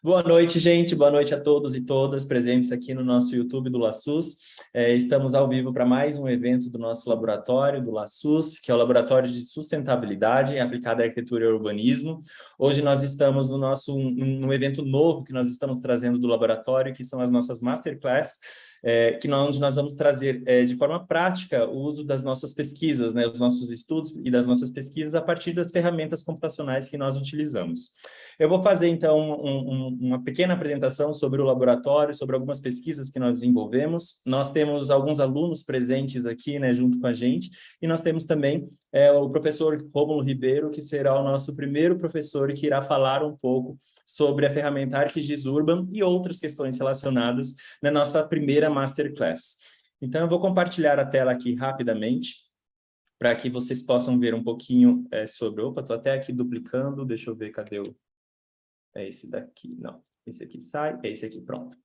Boa noite, gente. Boa noite a todos e todas presentes aqui no nosso YouTube do LaSUS. Estamos ao vivo para mais um evento do nosso laboratório, do LaSUS, que é o Laboratório de Sustentabilidade aplicada à Arquitetura e Urbanismo. Hoje nós estamos no num evento novo que nós estamos trazendo do laboratório, que são as nossas Masterclass, onde nós vamos trazer de forma prática o uso das nossas pesquisas, né, os nossos estudos e das nossas pesquisas a partir das ferramentas computacionais que nós utilizamos. Eu vou fazer, então, uma pequena apresentação sobre o laboratório, sobre algumas pesquisas que nós desenvolvemos. Nós temos alguns alunos presentes aqui, né, junto com a gente, e nós temos também o professor Rômulo Ribeiro, que será o nosso primeiro professor e que irá falar um pouco sobre a ferramenta ArcGIS Urban e outras questões relacionadas na nossa primeira Masterclass. Então, eu vou compartilhar a tela aqui rapidamente, para que vocês possam ver um pouquinho sobre... Opa, estou até aqui duplicando, deixa eu ver, cadê o... É esse daqui, não. Esse aqui sai, é esse aqui, pronto.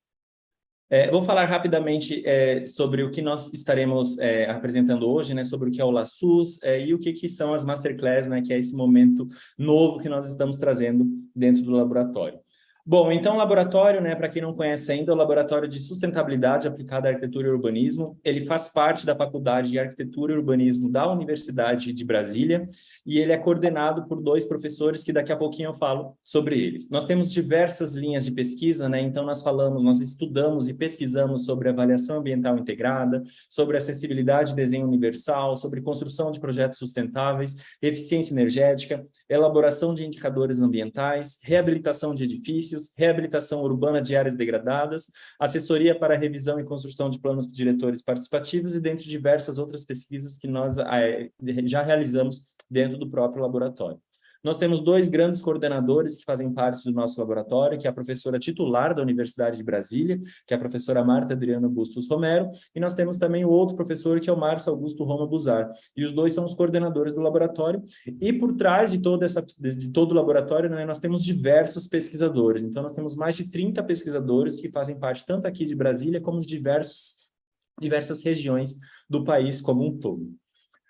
Vou falar rapidamente sobre o que nós estaremos apresentando hoje, né, sobre o que é o LaSUS e o que são as Masterclass, né, que é esse momento novo que nós estamos trazendo dentro do laboratório. Bom, então o laboratório, né, para quem não conhece ainda, é o Laboratório de Sustentabilidade aplicada à Arquitetura e Urbanismo. Ele faz parte da Faculdade de Arquitetura e Urbanismo da Universidade de Brasília e ele é coordenado por dois professores que daqui a pouquinho eu falo sobre eles. Nós temos diversas linhas de pesquisa, né, então nós estudamos e pesquisamos sobre avaliação ambiental integrada, sobre acessibilidade e desenho universal, sobre construção de projetos sustentáveis, eficiência energética, elaboração de indicadores ambientais, reabilitação de edifícios, reabilitação urbana de áreas degradadas, assessoria para revisão e construção de planos diretores participativos e dentre diversas outras pesquisas que nós já realizamos dentro do próprio laboratório. Nós temos dois grandes coordenadores que fazem parte do nosso laboratório, que é a professora titular da Universidade de Brasília, que é a professora Marta Adriana Bustos Romero, e nós temos também o outro professor, que é o Márcio Augusto Roma Buzar. E os dois são os coordenadores do laboratório, e por trás de todo o laboratório, né, nós temos diversos pesquisadores. Então, nós temos mais de 30 pesquisadores que fazem parte tanto aqui de Brasília, como de diversas regiões do país como um todo.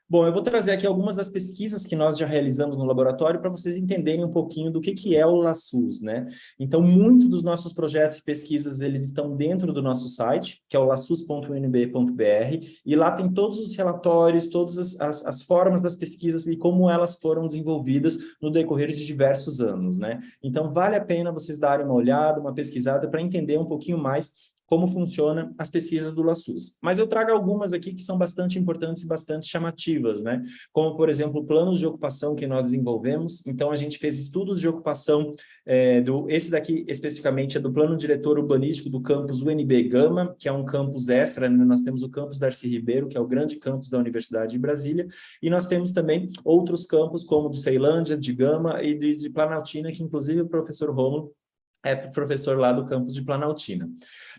Bom, eu vou trazer aqui algumas das pesquisas que nós já realizamos no laboratório para vocês entenderem um pouquinho do que é o LaSUS, né? Então, muitos dos nossos projetos e pesquisas, eles estão dentro do nosso site, que é o lasus.unb.br, e lá tem todos os relatórios, todas as formas das pesquisas e como elas foram desenvolvidas no decorrer de diversos anos, né? Então, vale a pena vocês darem uma olhada, uma pesquisada para entender um pouquinho mais como funcionam as pesquisas do LaSUS. Mas eu trago algumas aqui que são bastante importantes e bastante chamativas, né? Como, por exemplo, planos de ocupação que nós desenvolvemos. Então, a gente fez estudos de ocupação, esse daqui especificamente é do Plano Diretor Urbanístico do campus UNB Gama, que é um campus extra, né? Nós temos o campus Darcy Ribeiro, que é o grande campus da Universidade de Brasília, e nós temos também outros campos, como de Ceilândia, de Gama e de Planaltina, que inclusive o professor Rômulo é professor lá do campus de Planaltina.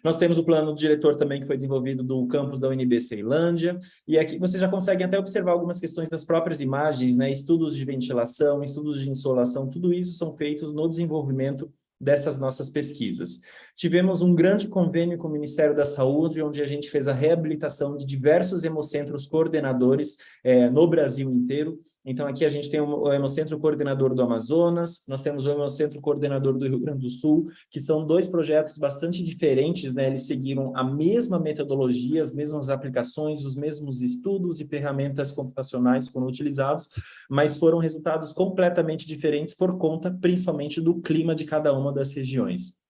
Nós temos o plano diretor também que foi desenvolvido do campus da UNB Ceilândia, e aqui vocês já conseguem até observar algumas questões das próprias imagens, né? Estudos de ventilação, estudos de insolação, tudo isso são feitos no desenvolvimento dessas nossas pesquisas. Tivemos um grande convênio com o Ministério da Saúde, onde a gente fez a reabilitação de diversos hemocentros coordenadores no Brasil inteiro. Então, aqui a gente tem o Hemocentro Coordenador do Amazonas, nós temos o Hemocentro Coordenador do Rio Grande do Sul, que são dois projetos bastante diferentes, né? Eles seguiram a mesma metodologia, as mesmas aplicações, os mesmos estudos e ferramentas computacionais foram utilizados, mas foram resultados completamente diferentes por conta, principalmente, do clima de cada uma das regiões.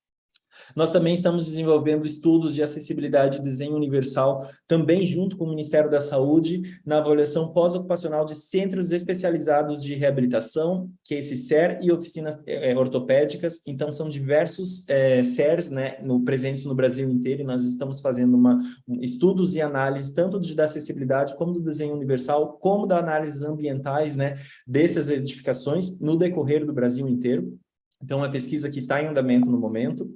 Nós também estamos desenvolvendo estudos de acessibilidade e desenho universal, também junto com o Ministério da Saúde, na avaliação pós-ocupacional de centros especializados de reabilitação, que é esse CER, e oficinas ortopédicas. Então, são diversos CERs, né, presentes no Brasil inteiro, e nós estamos fazendo estudos e análises, tanto da acessibilidade, como do desenho universal, como da análises ambientais, né, dessas edificações, no decorrer do Brasil inteiro. Então, é uma pesquisa que está em andamento no momento.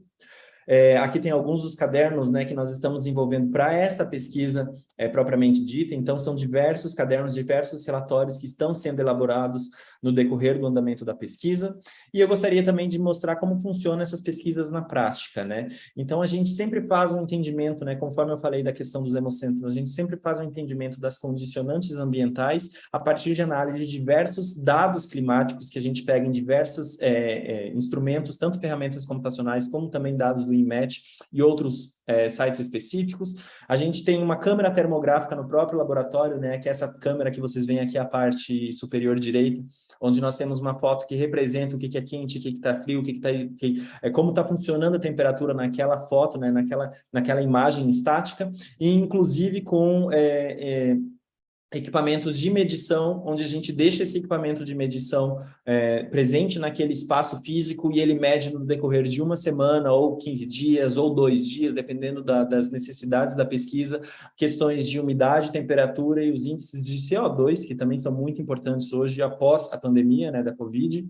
Aqui tem alguns dos cadernos, né, que nós estamos desenvolvendo para esta pesquisa propriamente dita. Então, são diversos cadernos, diversos relatórios que estão sendo elaborados no decorrer do andamento da pesquisa. E eu gostaria também de mostrar como funcionam essas pesquisas na prática, né? Então, a gente sempre faz um entendimento, né, conforme eu falei da questão dos hemocentros, a gente sempre faz um entendimento das condicionantes ambientais a partir de análise de diversos dados climáticos que a gente pega em diversos instrumentos, tanto ferramentas computacionais como também dados do INMET e outros sites específicos. A gente tem uma câmera termográfica no próprio laboratório, né, que é essa câmera que vocês veem aqui, a parte superior direita, onde nós temos uma foto que representa o que é quente, o que está frio, como está funcionando a temperatura naquela foto, né, naquela imagem estática, e inclusive com equipamentos de medição, onde a gente deixa esse equipamento de medição presente naquele espaço físico e ele mede no decorrer de uma semana, ou 15 dias, ou 2 dias, dependendo das necessidades da pesquisa, questões de umidade, temperatura e os índices de CO2, que também são muito importantes hoje após a pandemia, né, da Covid.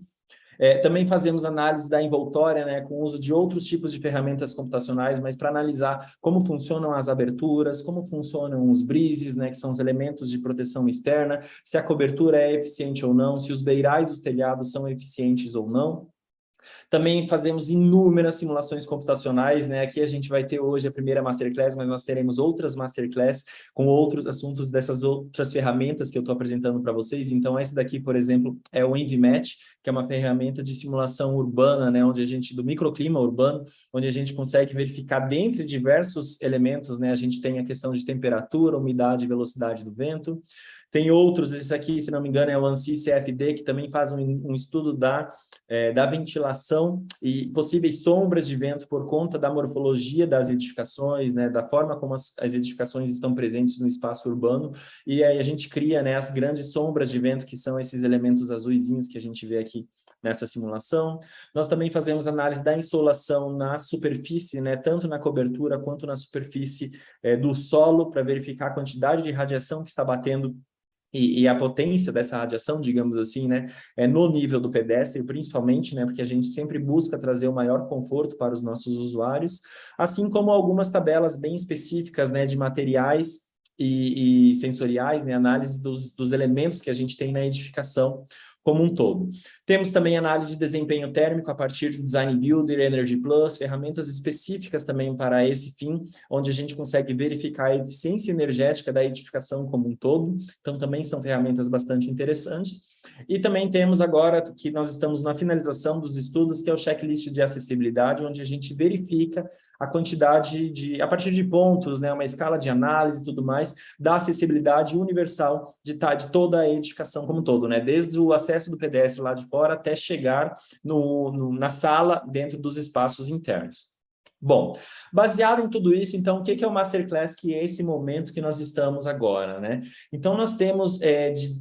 Também fazemos análise da envoltória, né, com o uso de outros tipos de ferramentas computacionais, mas para analisar como funcionam as aberturas, como funcionam os brises, né, que são os elementos de proteção externa, se a cobertura é eficiente ou não, se os beirais dos telhados são eficientes ou não. Também fazemos inúmeras simulações computacionais, né? Aqui a gente vai ter hoje a primeira Masterclass, mas nós teremos outras Masterclass com outros assuntos dessas outras ferramentas que eu estou apresentando para vocês. Então, esse daqui, por exemplo, é o EnviMatch, que é uma ferramenta de simulação urbana, né? Do microclima urbano, onde a gente consegue verificar dentre diversos elementos, né? A gente tem a questão de temperatura, umidade e velocidade do vento. Tem outros, esse aqui, se não me engano, é o ANSI-CFD, que também faz um estudo da ventilação e possíveis sombras de vento por conta da morfologia das edificações, né, da forma como as edificações estão presentes no espaço urbano, e aí a gente cria, né, as grandes sombras de vento, que são esses elementos azuisinhos que a gente vê aqui nessa simulação. Nós também fazemos análise da insolação na superfície, né, tanto na cobertura quanto na superfície do solo, para verificar a quantidade de radiação que está batendo e a potência dessa radiação, digamos assim, né, no nível do pedestre, principalmente, né, porque a gente sempre busca trazer o maior conforto para os nossos usuários, assim como algumas tabelas bem específicas, né, de materiais e sensoriais, né, análise dos elementos que a gente tem na edificação como um todo. Temos também análise de desempenho térmico a partir do Design Builder, Energy Plus, ferramentas específicas também para esse fim, onde a gente consegue verificar a eficiência energética da edificação como um todo. Então, também são ferramentas bastante interessantes. E também temos agora, que nós estamos na finalização dos estudos, que é o checklist de acessibilidade, onde a gente verifica a quantidade a partir de pontos, né, uma escala de análise e tudo mais, da acessibilidade universal de toda a edificação como um todo, né, desde o acesso do pedestre lá de fora até chegar na sala dentro dos espaços internos. Bom, baseado em tudo isso, então, o que é o Masterclass, que é esse momento que nós estamos agora, né? Então, nós temos,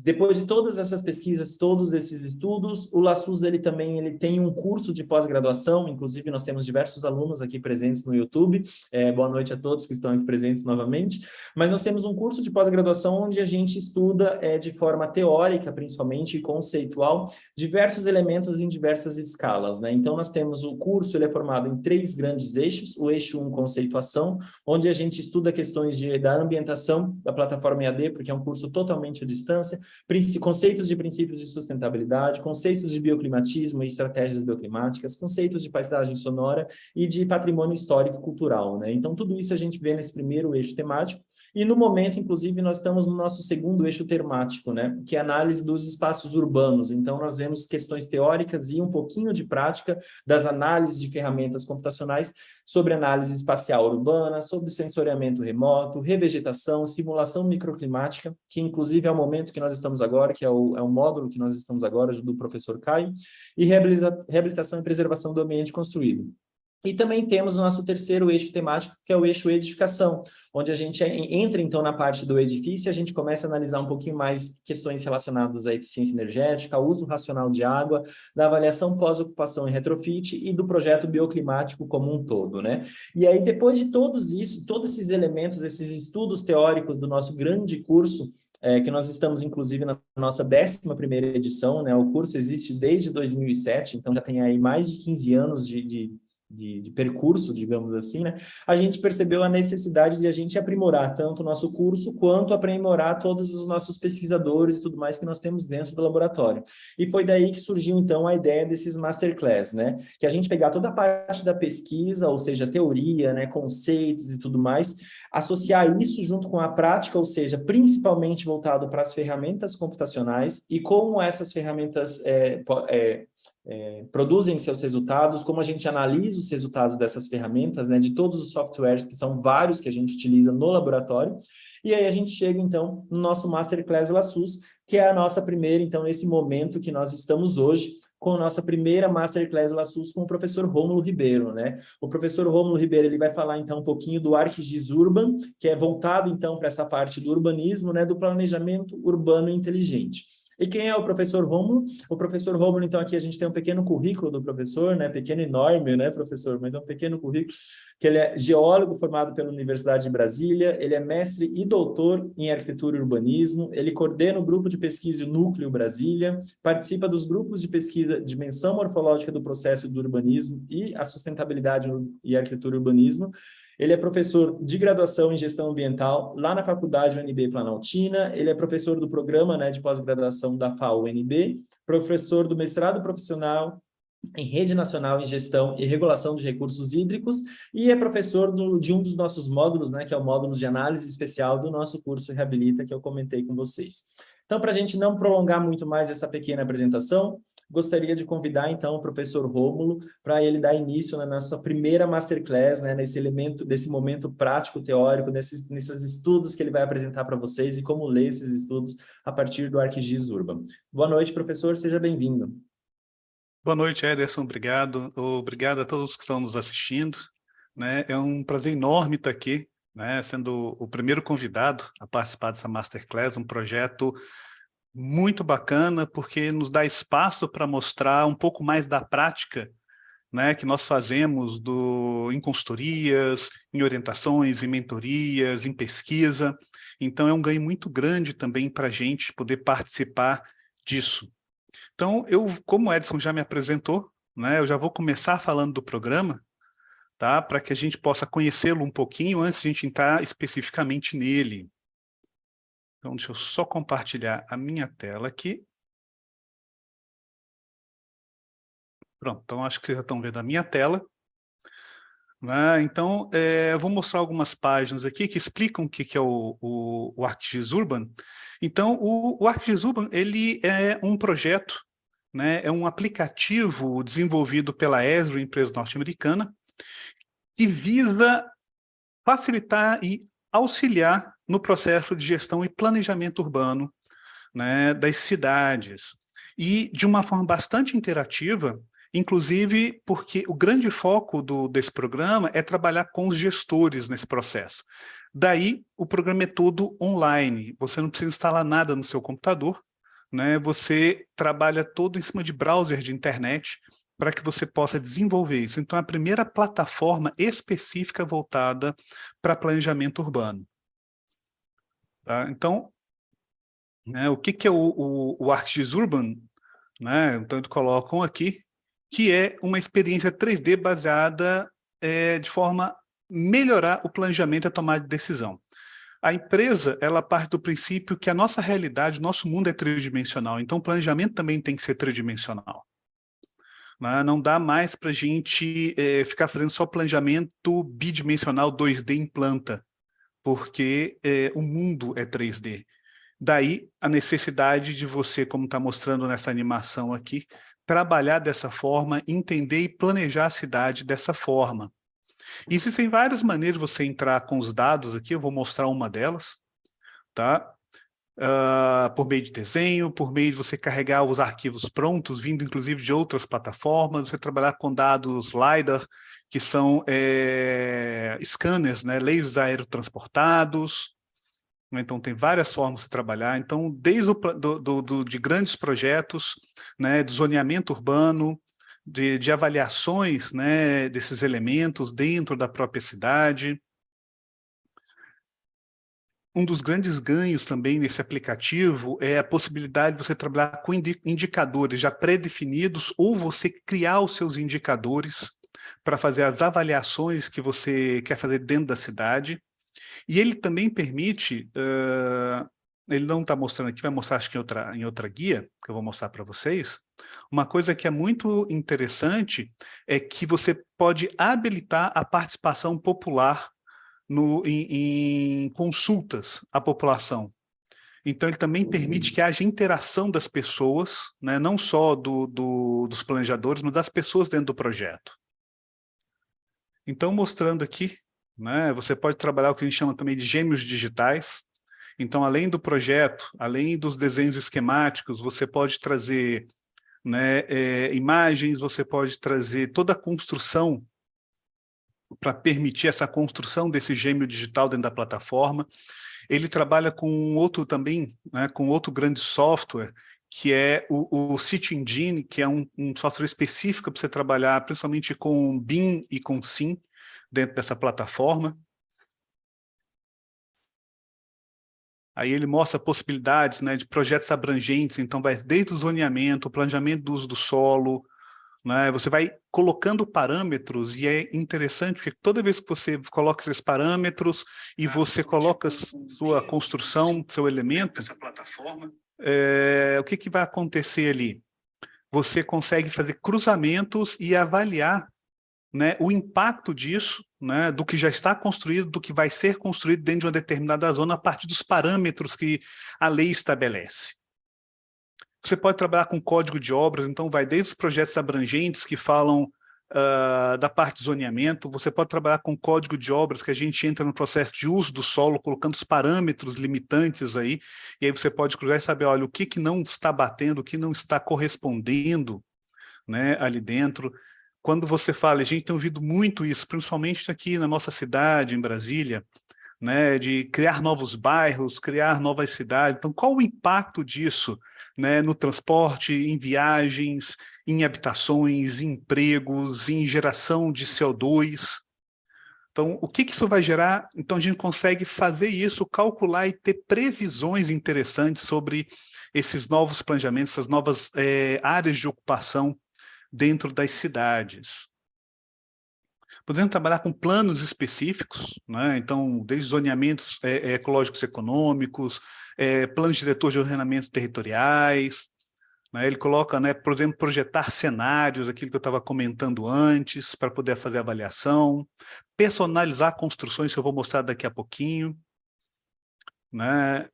depois de todas essas pesquisas, todos esses estudos, o LaSUS, ele tem um curso de pós-graduação, inclusive nós temos diversos alunos aqui presentes no YouTube, boa noite a todos que estão aqui presentes novamente, mas nós temos um curso de pós-graduação onde a gente estuda de forma teórica, principalmente, e conceitual, diversos elementos em diversas escalas, né? Então, nós temos o curso, ele é formado em 3 grandes eixos, o eixo 1, conceituação, onde a gente estuda questões da ambientação da plataforma EAD, porque é um curso totalmente à distância, conceitos de princípios de sustentabilidade, conceitos de bioclimatismo e estratégias bioclimáticas, conceitos de paisagem sonora e de patrimônio histórico e cultural, né? Então, tudo isso a gente vê nesse primeiro eixo temático. E no momento, inclusive, nós estamos no nosso segundo eixo temático, né, que é a análise dos espaços urbanos. Então, nós vemos questões teóricas e um pouquinho de prática das análises de ferramentas computacionais sobre análise espacial urbana, sobre sensoriamento remoto, revegetação, simulação microclimática, que inclusive é o momento que nós estamos agora, que é o módulo que nós estamos agora, do professor Caio, e reabilitação e preservação do ambiente construído. E também temos o nosso terceiro eixo temático, que é o eixo edificação, onde a gente entra, então, na parte do edifício e a gente começa a analisar um pouquinho mais questões relacionadas à eficiência energética, ao uso racional de água, da avaliação pós-ocupação e retrofit e do projeto bioclimático como um todo, né? E aí, depois de todos esses elementos, esses estudos teóricos do nosso grande curso, que nós estamos, inclusive, na nossa 11ª edição, né? O curso existe desde 2007, então já tem aí mais de 15 anos de de percurso, digamos assim, né, a gente percebeu a necessidade de a gente aprimorar tanto o nosso curso, quanto aprimorar todos os nossos pesquisadores e tudo mais que nós temos dentro do laboratório. E foi daí que surgiu, então, a ideia desses masterclass, né, que a gente pegar toda a parte da pesquisa, ou seja, teoria, né, conceitos e tudo mais, associar isso junto com a prática, ou seja, principalmente voltado para as ferramentas computacionais e como essas ferramentas produzem seus resultados, como a gente analisa os resultados dessas ferramentas, né, de todos os softwares, que são vários que a gente utiliza no laboratório, e aí a gente chega, então, no nosso Masterclass LaSUS, que é a nossa primeira, então, nesse momento que nós estamos hoje, com a nossa primeira Masterclass LaSUS com o professor Rômulo Ribeiro, né? O professor Rômulo Ribeiro, ele vai falar, então, um pouquinho do ArcGIS Urban, que é voltado, então, para essa parte do urbanismo, né, do planejamento urbano inteligente. E quem é o professor Rômulo? O professor Rômulo, então, aqui a gente tem um pequeno currículo do professor, né? Pequeno enorme, né, professor? Mas é um pequeno currículo, que ele é geólogo formado pela Universidade de Brasília, ele é mestre e doutor em arquitetura e urbanismo, ele coordena o grupo de pesquisa Núcleo Brasília, participa dos grupos de pesquisa Dimensão Morfológica do Processo do Urbanismo e a Sustentabilidade e Arquitetura e Urbanismo. Ele é professor de graduação em gestão ambiental lá na Faculdade UNB Planaltina, ele é professor do programa, né, de pós-graduação da FAO-UNB, professor do mestrado profissional em Rede Nacional em Gestão e Regulação de Recursos Hídricos e é professor de um dos nossos módulos, né, que é o módulo de análise especial do nosso curso Reabilita, que eu comentei com vocês. Então, para a gente não prolongar muito mais essa pequena apresentação, gostaria de convidar, então, o professor Rômulo para ele dar início na nossa primeira Masterclass, né, desse momento prático, teórico, nesses estudos que ele vai apresentar para vocês e como ler esses estudos a partir do ArcGIS Urban. Boa noite, professor, seja bem-vindo. Boa noite, Ederson, obrigado. Obrigado a todos que estão nos assistindo, né? É um prazer enorme estar aqui, né, sendo o primeiro convidado a participar dessa Masterclass, um projeto muito bacana, porque nos dá espaço para mostrar um pouco mais da prática, né, que nós fazemos em consultorias, em orientações, em mentorias, em pesquisa. Então, é um ganho muito grande também para a gente poder participar disso. Então, como o Edson já me apresentou, né, eu já vou começar falando do programa, tá, para que a gente possa conhecê-lo um pouquinho antes de a gente entrar especificamente nele. Então, deixa eu só compartilhar a minha tela aqui. Pronto, então acho que vocês já estão vendo a minha tela. Né? Então, eu vou mostrar algumas páginas aqui que explicam o que é o ArcGIS Urban. Então, o ArcGIS Urban, ele é um projeto, né? É um aplicativo desenvolvido pela Esri, empresa norte-americana, que visa facilitar e auxiliar no processo de gestão e planejamento urbano, né, das cidades. E de uma forma bastante interativa, inclusive porque o grande foco desse programa é trabalhar com os gestores nesse processo. Daí, o programa é todo online, você não precisa instalar nada no seu computador, né? Você trabalha todo em cima de browser de internet para que você possa desenvolver isso. Então, é a primeira plataforma específica voltada para planejamento urbano. Tá? Então, né, o que é o ArcGIS Urban? Né? Então, eles colocam aqui que é uma experiência 3D baseada de forma a melhorar o planejamento e a tomada de decisão. A empresa, ela parte do princípio que a nossa realidade, nosso mundo é tridimensional, então o planejamento também tem que ser tridimensional. Né? Não dá mais para a gente ficar fazendo só planejamento bidimensional 2D em planta, porque o mundo é 3D. Daí a necessidade de você, como está mostrando nessa animação aqui, trabalhar dessa forma, entender e planejar a cidade dessa forma. Existem várias maneiras de você entrar com os dados aqui, eu vou mostrar uma delas, tá? Por meio de desenho, por meio de você carregar os arquivos prontos, vindo inclusive de outras plataformas, você trabalhar com dados LiDAR, que são scanners, né, lasers aerotransportados. Então, tem várias formas de trabalhar. Então, desde de grandes projetos, né, de zoneamento urbano, de avaliações, né, desses elementos dentro da própria cidade. Um dos grandes ganhos também nesse aplicativo é a possibilidade de você trabalhar com indicadores já pré-definidos ou você criar os seus indicadores, para fazer as avaliações que você quer fazer dentro da cidade. E ele também permite, ele não está mostrando aqui, vai mostrar acho que em outra guia, que eu vou mostrar para vocês, uma coisa que é muito interessante é que você pode habilitar a participação popular em consultas à população. Então, ele também permite que haja interação das pessoas, né, não só dos planejadores, mas das pessoas dentro do projeto. Então, mostrando aqui, né, você pode trabalhar o que a gente chama também de gêmeos digitais. Então, além do projeto, além dos desenhos esquemáticos, você pode trazer, né, imagens, você pode trazer toda a construção para permitir essa construção desse gêmeo digital dentro da plataforma. Ele trabalha com outro também, né, com outro grande software, que é o CityEngine, que é um software específico para você trabalhar principalmente com BIM e com SIM dentro dessa plataforma. Aí ele mostra possibilidades, né, de projetos abrangentes, então vai desde o zoneamento, o planejamento do uso do solo, né, você vai colocando parâmetros, e é interessante porque toda vez que você coloca esses parâmetros e você coloca sua construção, seu elemento, o que vai acontecer ali? Você consegue fazer cruzamentos e avaliar, né, o impacto disso, né, do que já está construído, do que vai ser construído dentro de uma determinada zona a partir dos parâmetros que a lei estabelece. Você pode trabalhar com código de obras, então vai desde os projetos abrangentes que falam da parte de zoneamento, você pode trabalhar com código de obras, que a gente entra no processo de uso do solo, colocando os parâmetros limitantes aí, e aí você pode cruzar e saber, olha, o que não está batendo, o que não está correspondendo, né, ali dentro. Quando você fala, a gente tem ouvido muito isso, principalmente aqui na nossa cidade, em Brasília, né, de criar novos bairros, criar novas cidades. Então, qual o impacto disso, né, no transporte, em viagens, em habitações, em empregos, em geração de CO2? Então, o que isso vai gerar? Então, a gente consegue fazer isso, calcular e ter previsões interessantes sobre esses novos planejamentos, essas novas áreas de ocupação dentro das cidades. Podemos trabalhar com planos específicos, né? Então, desde zoneamentos ecológicos econômicos, planos diretores de ordenamentos territoriais, né? Ele coloca, né, por exemplo, projetar cenários, aquilo que eu estava comentando antes, para poder fazer avaliação, personalizar construções, que eu vou mostrar daqui a pouquinho, né?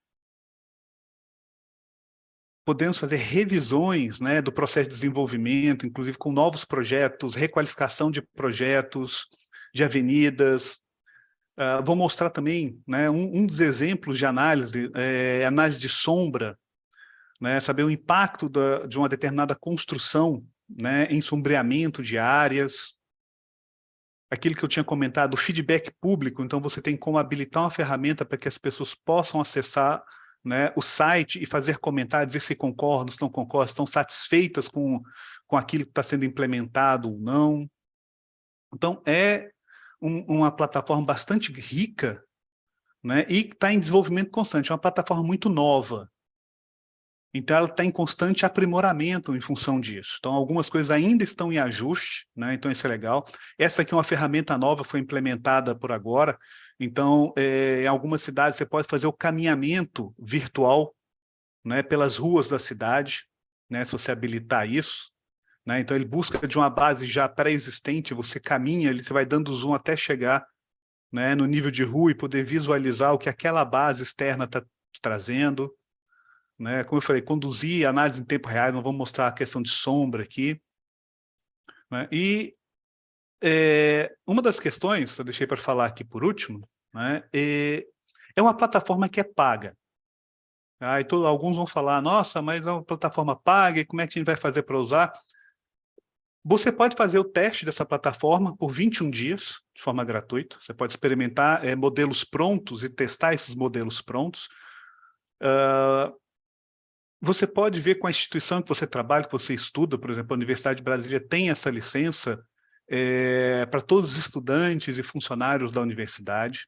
Podemos fazer revisões, né, do processo de desenvolvimento, inclusive com novos projetos, requalificação de projetos, de avenidas. Vou mostrar também, né, um dos exemplos de análise, análise de sombra, né, saber o impacto de uma determinada construção, né, em sombreamento de áreas. Aquilo que eu tinha comentado, o feedback público, então você tem como habilitar uma ferramenta para que as pessoas possam acessar, né, o site e fazer comentários, ver se concordam, se não concordam, estão satisfeitas com aquilo que está sendo implementado ou não. Então, é uma plataforma bastante rica, né, e está em desenvolvimento constante, é uma plataforma muito nova. Então, ela está em constante aprimoramento em função disso. Então, algumas coisas ainda estão em ajuste, né? Então, isso é legal. Essa aqui é uma ferramenta nova, foi implementada por agora. Então, em algumas cidades, você pode fazer o caminhamento virtual, né, pelas ruas da cidade, né, se você habilitar isso. Né? Então, ele busca de uma base já pré-existente, você caminha, você vai dando zoom até chegar, né, no nível de rua e poder visualizar o que aquela base externa está trazendo. Né? Como eu falei, conduzir análise em tempo real, não vamos mostrar a questão de sombra aqui. Né? E uma das questões, eu deixei para falar aqui por último, né, é uma plataforma que é paga. E alguns vão falar, nossa, mas é uma plataforma paga, e como é que a gente vai fazer para usar? Você pode fazer o teste dessa plataforma por 21 dias, de forma gratuita. Você pode experimentar modelos prontos e testar esses modelos prontos. Você pode ver com a instituição que você trabalha, que você estuda, por exemplo, a Universidade de Brasília tem essa licença para todos os estudantes e funcionários da universidade.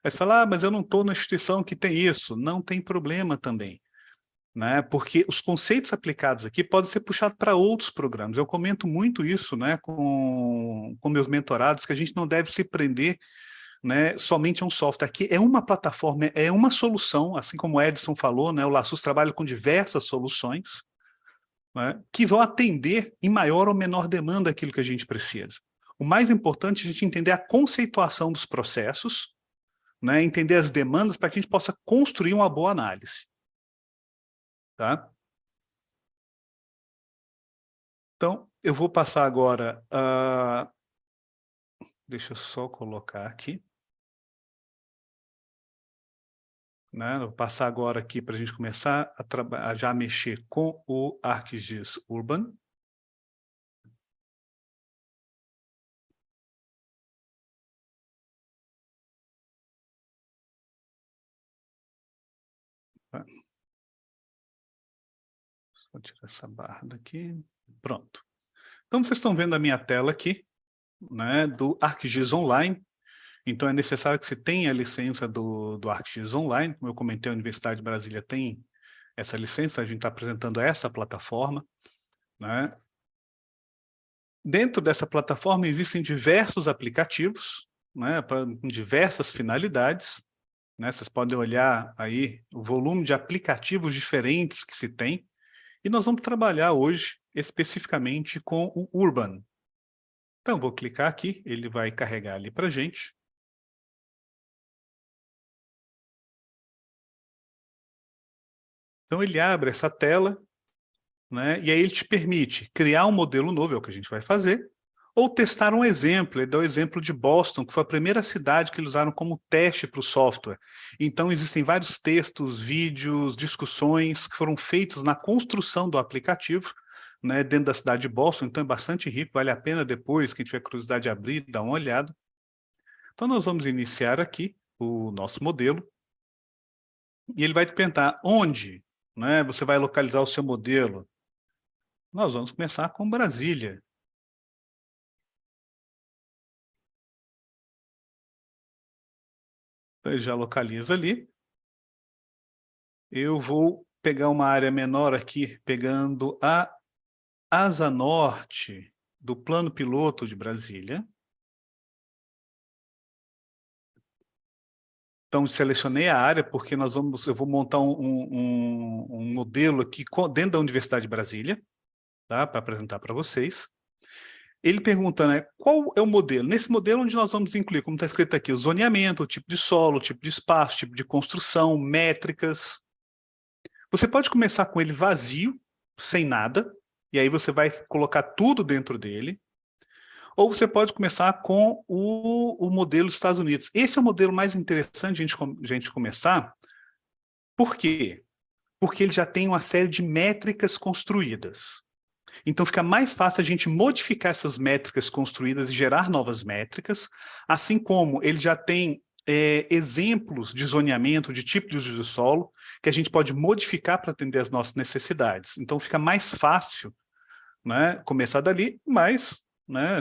Aí você fala, mas eu não estou na instituição que tem isso. Não tem problema também. né? Porque os conceitos aplicados aqui podem ser puxados para outros programas. Eu comento muito isso, né, com meus mentorados, que a gente não deve se prender, né, somente a um software. Aqui é uma plataforma, é uma solução, assim como o Edson falou, né, o Lassus trabalha com diversas soluções, né, que vão atender em maior ou menor demanda aquilo que a gente precisa. O mais importante é a gente entender a conceituação dos processos, né, entender as demandas para que a gente possa construir uma boa análise. Tá? Então, eu vou passar agora, deixa eu só colocar aqui, né? Vou passar agora aqui para a gente começar a já mexer com o ArcGIS Urban. Tá? Vou tirar essa barra daqui. Pronto. Então, vocês estão vendo a minha tela aqui, né, do ArcGIS Online. Então, é necessário que você tenha a licença do ArcGIS Online. Como eu comentei, a Universidade de Brasília tem essa licença, a gente está apresentando essa plataforma, né? Dentro dessa plataforma existem diversos aplicativos, né, para diversas finalidades, né? Vocês podem olhar aí o volume de aplicativos diferentes que se tem, e nós vamos trabalhar hoje especificamente com o Urban. Então, vou clicar aqui, ele vai carregar ali para a gente. Então, ele abre essa tela, né, e aí ele te permite criar um modelo novo, é o que a gente vai fazer, ou testar um exemplo. Ele dá o exemplo de Boston, que foi a primeira cidade que eles usaram como teste para o software. Então, existem vários textos, vídeos, discussões que foram feitos na construção do aplicativo, né, dentro da cidade de Boston. Então, é bastante rico, vale a pena depois, quem tiver curiosidade de abrir, dar uma olhada. Então, nós vamos iniciar aqui o nosso modelo, e ele vai te perguntar onde, né, você vai localizar o seu modelo. Nós vamos começar com Brasília. Então, ele já localiza ali. Eu vou pegar uma área menor aqui, pegando a asa norte do plano piloto de Brasília. Então, selecionei a área porque eu vou montar um modelo aqui dentro da Universidade de Brasília, tá? Para apresentar para vocês. Ele pergunta, né, qual é o modelo? Nesse modelo onde nós vamos incluir, como está escrito aqui, o zoneamento, o tipo de solo, o tipo de espaço, tipo de construção, métricas. Você pode começar com ele vazio, sem nada, e aí você vai colocar tudo dentro dele. Ou você pode começar com o modelo dos Estados Unidos. Esse é o modelo mais interessante de a gente começar. Por quê? Porque ele já tem uma série de métricas construídas. Então fica mais fácil a gente modificar essas métricas construídas e gerar novas métricas, assim como ele já tem exemplos de zoneamento, de tipo de uso de solo, que a gente pode modificar para atender as nossas necessidades. Então fica mais fácil, né, começar dali, mas, né,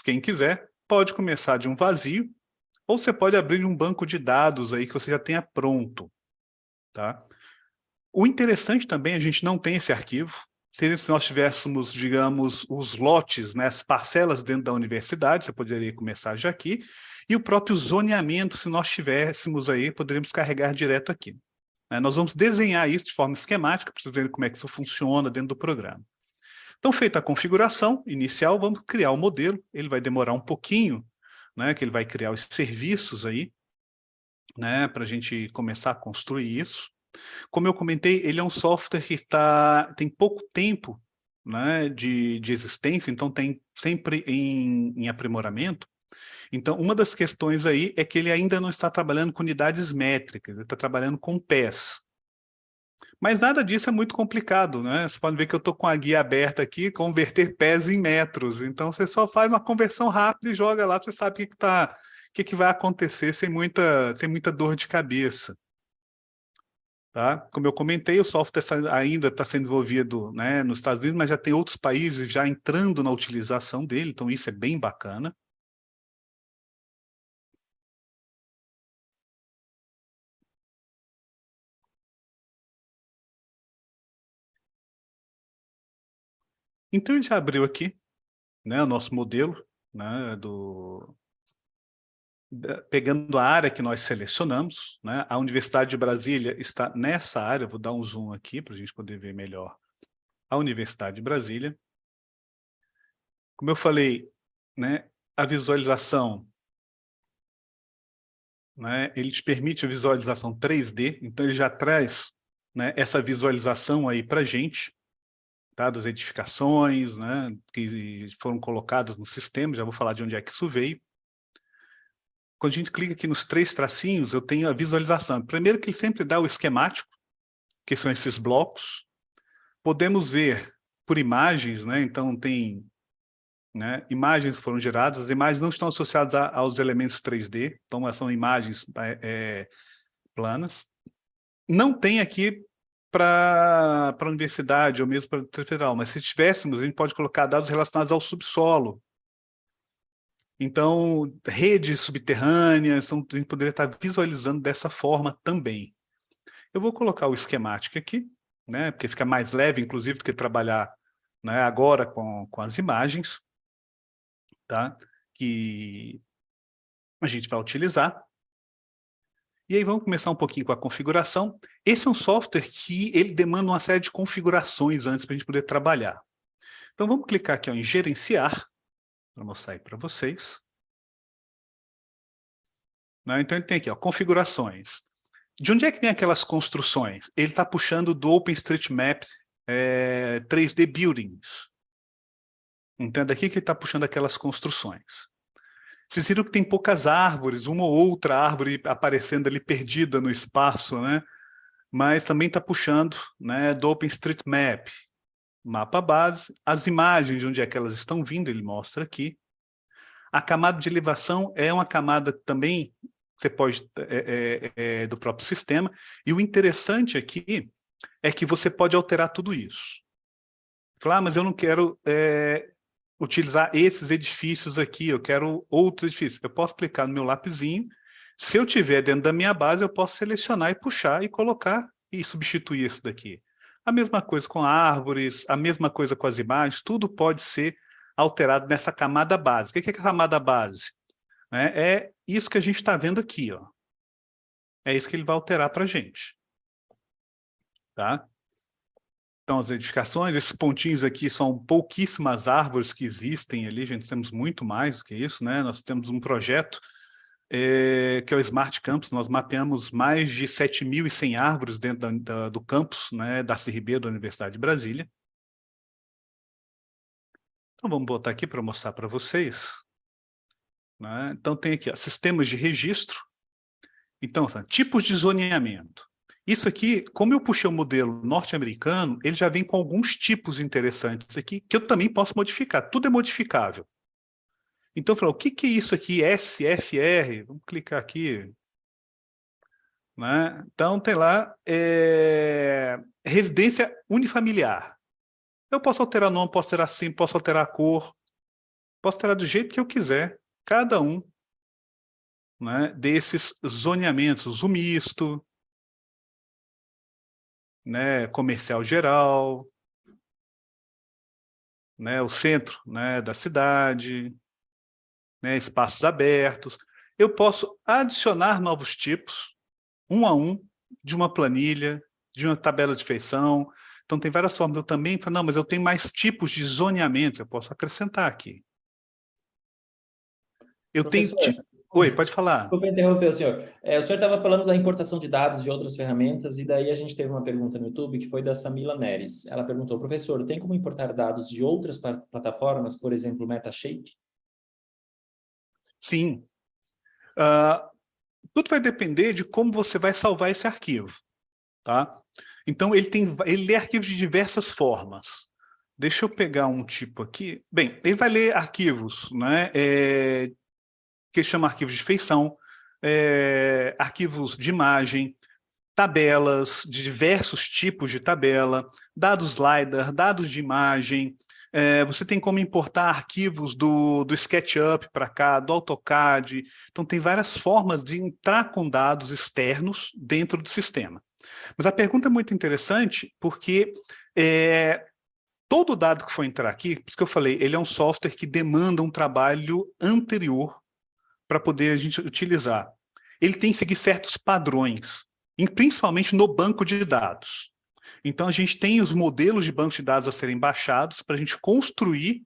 quem quiser pode começar de um vazio, ou você pode abrir um banco de dados aí que você já tenha pronto. Tá? O interessante também, a gente não tem esse arquivo, seria se nós tivéssemos, digamos, os lotes, né, as parcelas dentro da universidade, você poderia começar já aqui, e o próprio zoneamento, se nós tivéssemos aí, poderíamos carregar direto aqui. Nós vamos desenhar isso de forma esquemática, para vocês verem como é que isso funciona dentro do programa. Então, feita a configuração inicial, vamos criar o modelo, ele vai demorar um pouquinho, né, que ele vai criar os serviços aí, né, para a gente começar a construir isso. Como eu comentei, ele é um software que tem pouco tempo, né, de existência, então tem sempre em aprimoramento. Então, uma das questões aí é que ele ainda não está trabalhando com unidades métricas, ele está trabalhando com pés. Mas nada disso é muito complicado, né? Você pode ver que eu estou com a guia aberta aqui, converter pés em metros. Então, você só faz uma conversão rápida e joga lá, você sabe o que vai acontecer sem muita dor de cabeça. Tá? Como eu comentei, o software ainda está sendo desenvolvido, né, nos Estados Unidos, mas já tem outros países já entrando na utilização dele, então isso é bem bacana. Então, ele já abriu aqui, né, o nosso modelo, né, pegando a área que nós selecionamos, né? A Universidade de Brasília está nessa área, vou dar um zoom aqui para a gente poder ver melhor a Universidade de Brasília. Como eu falei, né, a visualização, né, ele te permite a visualização 3D, então ele já traz, né, essa visualização aí para a gente, tá, das edificações, né, que foram colocadas no sistema, já vou falar de onde é que isso veio. Quando a gente clica aqui nos 3 tracinhos, eu tenho a visualização. Primeiro que ele sempre dá o esquemático, que são esses blocos. Podemos ver por imagens, né? Então tem, né, imagens foram geradas, as imagens não estão associadas aos elementos 3D, então são imagens planas. Não tem aqui para a universidade ou mesmo para a federal, mas se tivéssemos, a gente pode colocar dados relacionados ao subsolo. Então, redes subterrâneas, então, a gente poderia estar visualizando dessa forma também. Eu vou colocar o esquemático aqui, né, porque fica mais leve, inclusive, do que trabalhar, né, agora com as imagens, tá, que a gente vai utilizar. E aí vamos começar um pouquinho com a configuração. Esse é um software que ele demanda uma série de configurações antes para a gente poder trabalhar. Então vamos clicar aqui ó, em gerenciar, para mostrar aí para vocês. Né? Então ele tem aqui ó, configurações. De onde é que vem aquelas construções? Ele está puxando do OpenStreetMap 3D Buildings. Então é daqui que ele está puxando aquelas construções. Vocês viram que tem poucas árvores, uma ou outra árvore aparecendo ali perdida no espaço, né? Mas também está puxando, né, do OpenStreetMap, mapa base, as imagens de onde é que elas estão vindo, ele mostra aqui. A camada de elevação é uma camada também, você pode, do próprio sistema, e o interessante aqui é que você pode alterar tudo isso. Falar, mas eu não quero utilizar esses edifícios aqui, eu quero outros edifícios. Eu posso clicar no meu lapisinho, se eu tiver dentro da minha base, eu posso selecionar e puxar e colocar e substituir isso daqui. A mesma coisa com árvores, a mesma coisa com as imagens, tudo pode ser alterado nessa camada base. O que é a camada base? É isso que a gente está vendo aqui, ó. É isso que ele vai alterar para a gente. Tá? Então, as edificações, esses pontinhos aqui são pouquíssimas árvores que existem ali, gente, temos muito mais do que isso, né? Nós temos um projeto que é o Smart Campus, nós mapeamos mais de 7.100 árvores dentro do campus, né, da CRB, da Universidade de Brasília. Então, vamos botar aqui para mostrar para vocês. Né? Então, tem aqui, ó, sistemas de registro. Então, tipos de zoneamento. Isso aqui, como eu puxei o modelo norte-americano, ele já vem com alguns tipos interessantes aqui, que eu também posso modificar. Tudo é modificável. Então, eu falo, o que é isso aqui? SFR? Vamos clicar aqui. Né? Então, tem lá, residência unifamiliar. Eu posso alterar nome, posso alterar sim, posso alterar a cor, posso alterar do jeito que eu quiser, cada um, né, desses zoneamentos, o misto, né, comercial geral, né, o centro, né, da cidade, né, espaços abertos. Eu posso adicionar novos tipos, um a um, de uma planilha, de uma tabela de feição. Então, tem várias formas. Eu também falo, não, mas eu tenho mais tipos de zoneamento, eu posso acrescentar aqui. Eu tenho... Oi, pode falar. Desculpa interromper o senhor. O senhor estava falando da importação de dados de outras ferramentas, e daí a gente teve uma pergunta no YouTube que foi da Samila Neres. Ela perguntou, professor, tem como importar dados de outras plataformas, por exemplo, Metashape? Sim. Tudo vai depender de como você vai salvar esse arquivo. Tá? Então, ele lê arquivos de diversas formas. Deixa eu pegar um tipo aqui. Bem, ele vai ler arquivos, né, que chama arquivos de feição, arquivos de imagem, tabelas de diversos tipos de tabela, dados LiDAR, dados de imagem. Você tem como importar arquivos do SketchUp para cá, do AutoCAD. Então, tem várias formas de entrar com dados externos dentro do sistema. Mas a pergunta é muito interessante porque todo dado que for entrar aqui, por isso que eu falei, ele é um software que demanda um trabalho anterior para poder a gente utilizar. Ele tem que seguir certos padrões, principalmente no banco de dados. Então, a gente tem os modelos de banco de dados a serem baixados para a gente construir,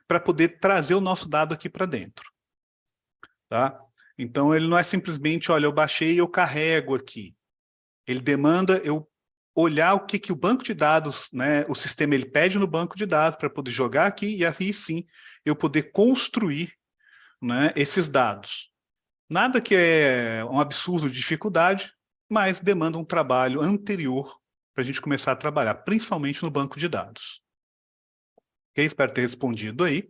para poder trazer o nosso dado aqui para dentro. Tá? Então, ele não é simplesmente, olha, eu baixei e eu carrego aqui. Ele demanda eu olhar o que o banco de dados, né, o sistema ele pede no banco de dados para poder jogar aqui e aí sim eu poder construir, né, esses dados. Nada que é um absurdo de dificuldade, mas demanda um trabalho anterior para a gente começar a trabalhar, principalmente no banco de dados. Ok? Espero ter respondido aí.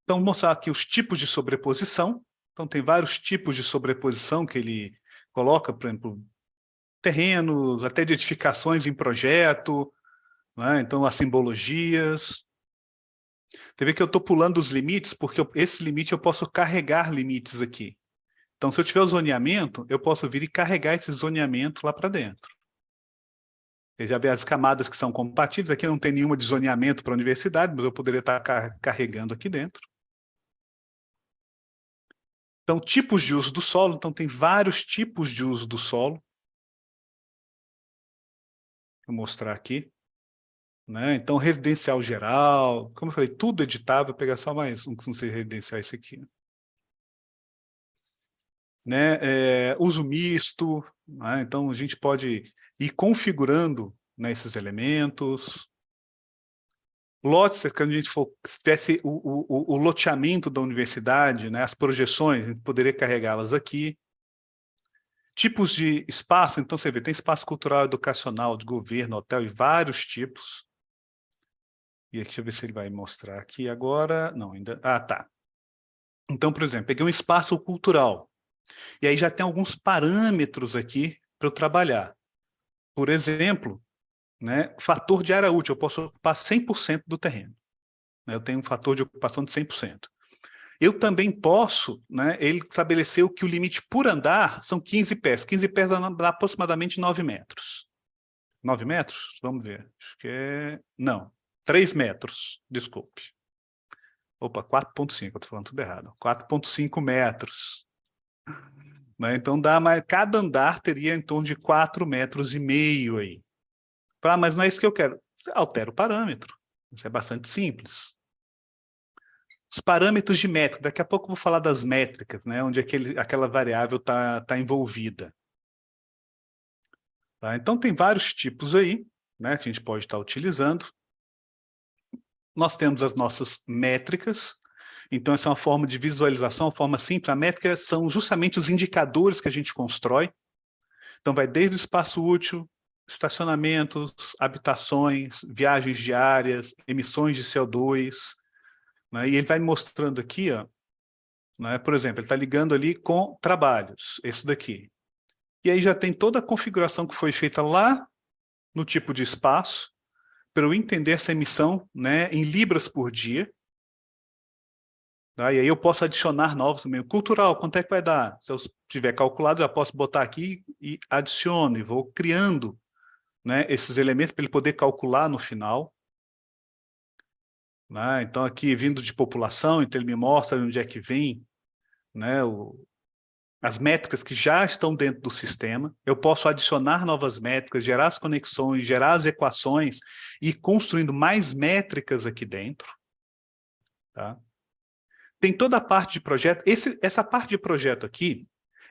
Então, vou mostrar aqui os tipos de sobreposição. Então, tem vários tipos de sobreposição que ele coloca, por exemplo, terrenos, até de edificações em projeto, né? Então, as simbologias. Você vê que eu estou pulando os limites, porque esse limite eu posso carregar limites aqui. Então, se eu tiver o zoneamento, eu posso vir e carregar esse zoneamento lá para dentro. Você já vê as camadas que são compatíveis. Aqui não tem nenhuma de zoneamento para a universidade, mas eu poderia estar carregando aqui dentro. Então, tipos de uso do solo. Então, tem vários tipos de uso do solo. Vou mostrar aqui. Né? Então, residencial geral. Como eu falei, tudo editável. Vou pegar só mais um que não seja residencial, esse aqui. Né? Uso misto. Né? Então, a gente pode ir configurando, né, esses elementos. Lotes, quando a gente tivesse o loteamento da universidade, né, as projeções, a gente poderia carregá-las aqui. Tipos de espaço, então você vê, tem espaço cultural, educacional, de governo, hotel, e vários tipos. E aqui, deixa eu ver se ele vai mostrar aqui agora. Não, ainda... Ah, tá. Então, por exemplo, peguei um espaço cultural. E aí já tem alguns parâmetros aqui para eu trabalhar. Por exemplo, né, fator de área útil, eu posso ocupar 100% do terreno. Eu tenho um fator de ocupação de 100%. Eu também posso, né, ele estabelecer que o limite por andar são 15 pés. 15 pés dá aproximadamente 9 metros. 9 metros? Vamos ver. Acho que é... Não, 3 metros, desculpe. Opa, 4,5, eu estou falando tudo errado. 4,5 metros. Né? Então, cada andar teria em torno de 4,5 metros aí. Mas não é isso que eu quero. Você altera o parâmetro. Isso é bastante simples. Os parâmetros de métrica. Daqui a pouco eu vou falar das métricas, né? Onde aquela variável está envolvida. Tá? Então, tem vários tipos aí, né, que a gente pode estar utilizando. Nós temos as nossas métricas. Então, essa é uma forma de visualização, uma forma simples. A métrica são justamente os indicadores que a gente constrói. Então, vai desde o espaço útil, estacionamentos, habitações, viagens diárias, emissões de CO2, né? E ele vai mostrando aqui, ó, né? Por exemplo, ele está ligando ali com trabalhos, esse daqui. E aí já tem toda a configuração que foi feita lá no tipo de espaço, para eu entender essa emissão, né, em libras por dia. Tá? E aí eu posso adicionar novos também. O cultural, quanto é que vai dar? Se eu tiver calculado, já posso botar aqui e adiciono, e vou criando, né, esses elementos para ele poder calcular no final. Né? Então, aqui, vindo de população, então ele me mostra onde é que vem, né, as métricas que já estão dentro do sistema. Eu posso adicionar novas métricas, gerar as conexões, gerar as equações e ir construindo mais métricas aqui dentro. Tá? Tem toda a parte de projeto. Essa parte de projeto aqui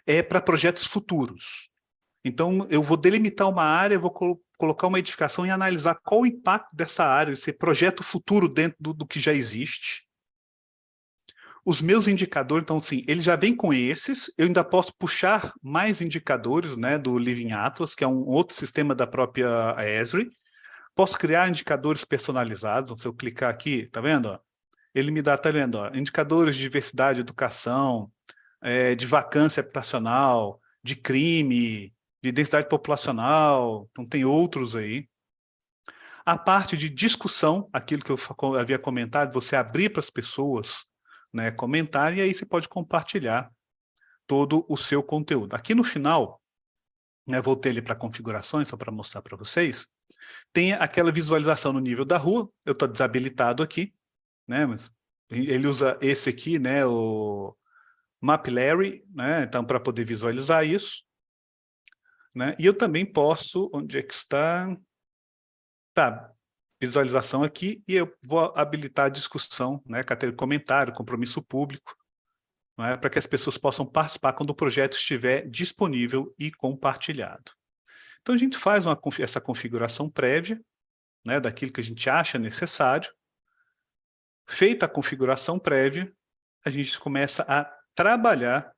é para projetos futuros. Então, eu vou delimitar uma área, vou colocar uma edificação e analisar qual o impacto dessa área, esse projeto futuro dentro do que já existe. Os meus indicadores, então, sim, ele já vem com esses. Eu ainda posso puxar mais indicadores, né, do Living Atlas, que é um outro sistema da própria Esri. Posso criar indicadores personalizados. Se eu clicar aqui, tá vendo? Ó? Ele me dá, tá vendo? Ó? Indicadores de diversidade, educação, de vacância habitacional, de crime, de densidade populacional. Então, tem outros aí. A parte de discussão, aquilo que eu havia comentado, você abrir para as pessoas, né, comentar, e aí você pode compartilhar todo o seu conteúdo. Aqui no final, né, voltei ali para configurações, só para mostrar para vocês, Tem aquela visualização no nível da rua, eu estou desabilitado aqui, né? Mas ele usa esse aqui, né? O Mapillary, né? Então, para poder visualizar isso. Né? E eu também posso, onde é que está? Tá, visualização aqui, e eu vou habilitar a discussão, né? Categoria de comentário, compromisso público, né? Para que as pessoas possam participar quando o projeto estiver disponível e compartilhado. Então, a gente faz essa configuração prévia, né? Daquilo que a gente acha necessário. Feita a configuração prévia, a gente começa a trabalhar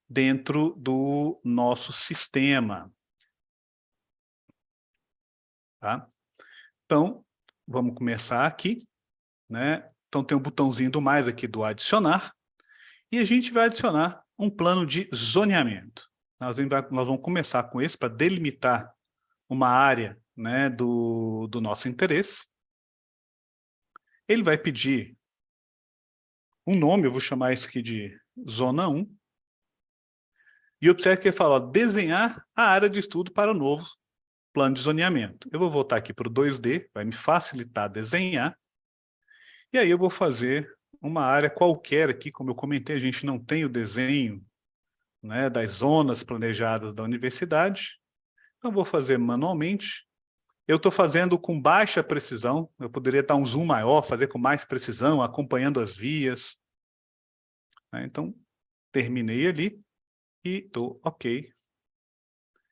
dentro do nosso sistema. Tá? Então, vamos começar aqui, né? Então, tem um botãozinho do mais aqui do adicionar, e a gente vai adicionar um plano de zoneamento. Nós vamos começar com esse para delimitar uma área, né, do nosso interesse. Ele vai pedir um nome, eu vou chamar isso aqui de Zona 1, e observe que ele fala, ó, desenhar a área de estudo para o novo plano de zoneamento. Eu vou voltar aqui para o 2D, vai me facilitar desenhar, e aí eu vou fazer uma área qualquer aqui, como eu comentei, a gente não tem o desenho, né, das zonas planejadas da universidade, então eu vou fazer manualmente. Eu estou fazendo com baixa precisão, eu poderia dar um zoom maior, fazer com mais precisão, acompanhando as vias. Né? Então, terminei ali e estou ok.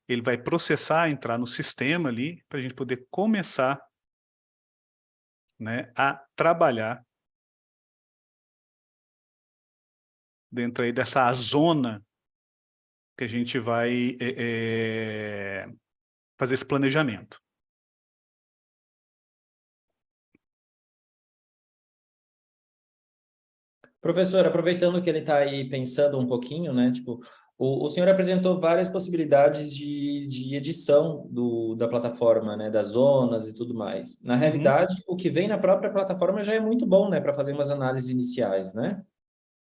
Ele vai processar, entrar no sistema ali, para a gente poder começar, né, a trabalhar dentro aí dessa zona que a gente vai fazer esse planejamento. Professor, aproveitando que ele está aí pensando um pouquinho, né? Tipo, o senhor apresentou várias possibilidades de edição da plataforma, né? Das zonas e tudo mais. Na Uhum. realidade, o que vem na própria plataforma já é muito bom, né? Para fazer umas análises iniciais, né?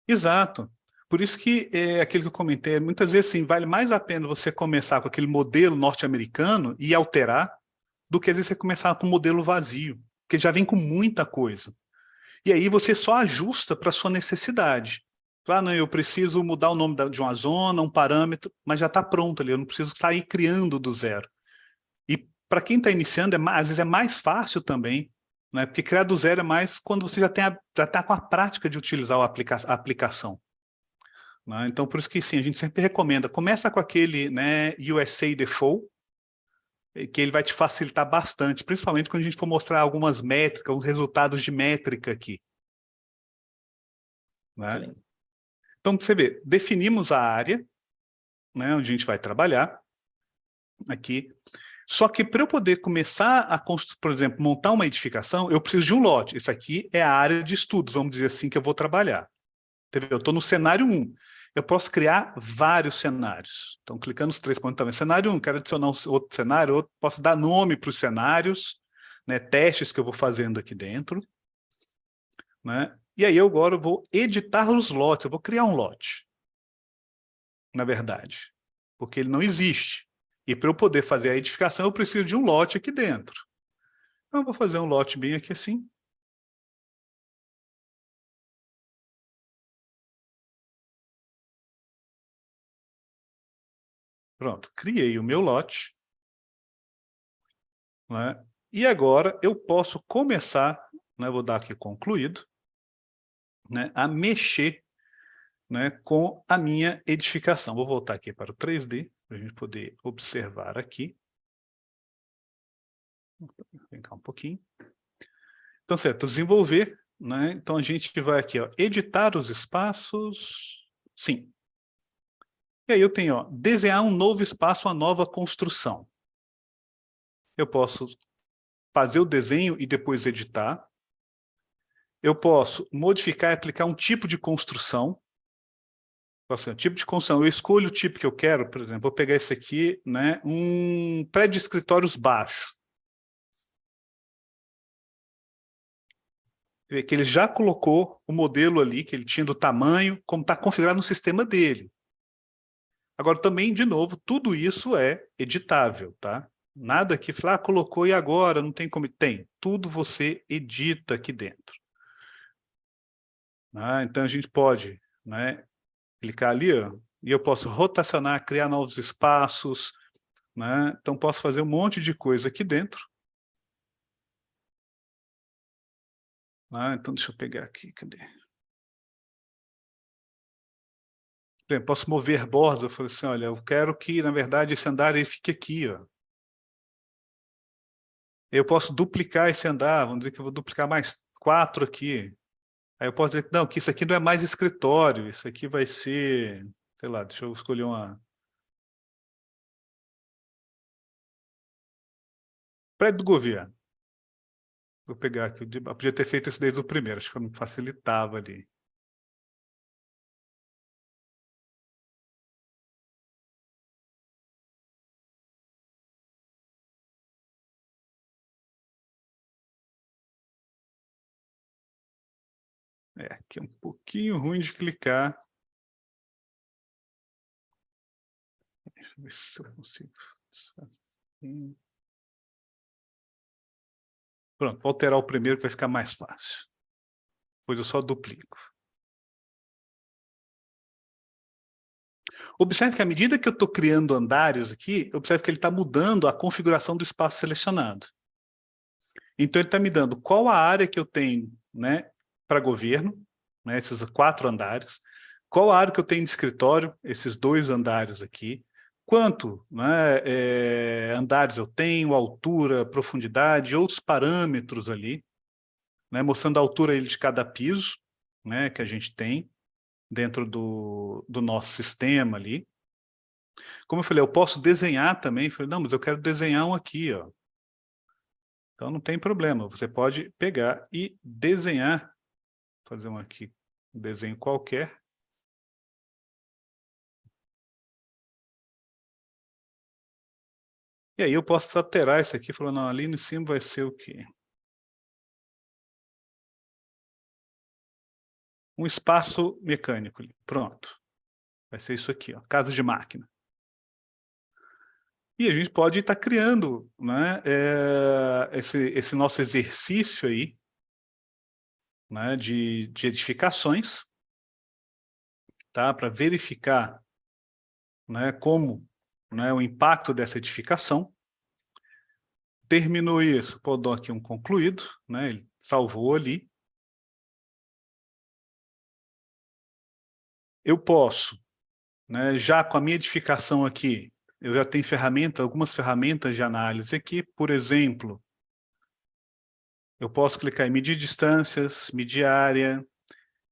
Exato. Por isso que aquilo que eu comentei, muitas vezes sim, vale mais a pena você começar com aquele modelo norte-americano e alterar, do que às vezes você começar com um modelo vazio, porque já vem com muita coisa. E aí você só ajusta para a sua necessidade. Claro, não, eu preciso mudar o nome de uma zona, um parâmetro, mas já está pronto ali, eu não preciso estar aí criando do zero. E para quem está iniciando, às vezes é mais fácil também, né? Porque criar do zero é mais quando você já está com a prática de utilizar a aplicação. Né? Então, por isso que sim, a gente sempre recomenda, começa com aquele, né, USA Default, que ele vai te facilitar bastante, principalmente quando a gente for mostrar algumas métricas, os resultados de métrica aqui. Né? Excelente. Então, você vê, definimos a área, né, onde a gente vai trabalhar, aqui. Só que para eu poder começar a construir, por exemplo, montar uma edificação, eu preciso de um lote. Isso aqui é a área de estudos, vamos dizer assim, que eu vou trabalhar. Entendeu? Eu estou no cenário 1. Eu posso criar vários cenários. Então, clicando nos 3 pontos também. Cenário 1, quero adicionar outro cenário, outro, posso dar nome para os cenários, né, testes que eu vou fazendo aqui dentro. Né? E aí, agora eu vou editar os lotes, eu vou criar um lote, na verdade, porque ele não existe. E para eu poder fazer a edificação, eu preciso de um lote aqui dentro. Então, eu vou fazer um lote bem aqui assim. Pronto, criei o meu lote. Né? E agora eu posso começar, né, vou dar aqui concluído, né, a mexer, né, com a minha edificação. Vou voltar aqui para o 3D, para a gente poder observar aqui. Vem cá um pouquinho. Então, certo, desenvolver, né? Então a gente vai aqui, ó, editar os espaços, sim. E aí eu tenho, ó, desenhar um novo espaço, uma nova construção. Eu posso fazer o desenho e depois editar. Eu posso modificar e aplicar um tipo de construção. Assim, tipo de construção, eu escolho o tipo que eu quero, por exemplo, vou pegar esse aqui, né, um prédio de escritórios baixo. Que ele já colocou o modelo ali, que ele tinha do tamanho, como está configurado no sistema dele. Agora, também, de novo, tudo isso é editável, tá? Nada que falar, colocou e agora, não tem como. Tem, tudo você edita aqui dentro. Então a gente pode, né, clicar ali, ó, e eu posso rotacionar, criar novos espaços, né? Então posso fazer um monte de coisa aqui dentro. Então deixa eu pegar aqui, cadê? Posso mover bordas, eu falo assim, olha, eu quero que, na verdade, esse andar ele fique aqui, ó. Eu posso duplicar esse andar, vamos dizer que eu vou duplicar mais 4 aqui. Aí eu posso dizer, não, que isso aqui não é mais escritório, isso aqui vai ser, sei lá, deixa eu escolher uma... Prédio do governo. Vou pegar aqui, eu podia ter feito isso desde o primeiro, acho que eu não facilitava ali. Aqui é um pouquinho ruim de clicar. Deixa eu ver se eu consigo. Pronto, vou alterar o primeiro que vai ficar mais fácil. Depois eu só duplico. Observe que à medida que eu estou criando andares aqui, observe que ele está mudando a configuração do espaço selecionado. Então ele está me dando qual a área que eu tenho, né, para governo, né, esses 4 andares, qual a área que eu tenho de escritório, esses 2 andares aqui, quanto, né, andares eu tenho, altura, profundidade, outros parâmetros ali, né, mostrando a altura de cada piso, né, que a gente tem dentro do nosso sistema ali. Como eu falei, eu posso desenhar também. Falei, não, mas eu quero desenhar um aqui, ó. Então não tem problema, você pode pegar e desenhar, fazer um aqui, um desenho qualquer. E aí eu posso alterar isso aqui, falando, não, ali em cima vai ser o quê? Um espaço mecânico. Pronto. Vai ser isso aqui, ó, casa de máquina. E a gente pode estar criando, né, esse nosso exercício aí, né, de edificações, tá, para verificar, né, como, né, o impacto dessa edificação. Terminou isso, pô, dou aqui um concluído, né, ele salvou ali. Eu posso, né, já com a minha edificação aqui, eu já tenho algumas ferramentas de análise aqui, por exemplo, eu posso clicar em medir distâncias, medir área,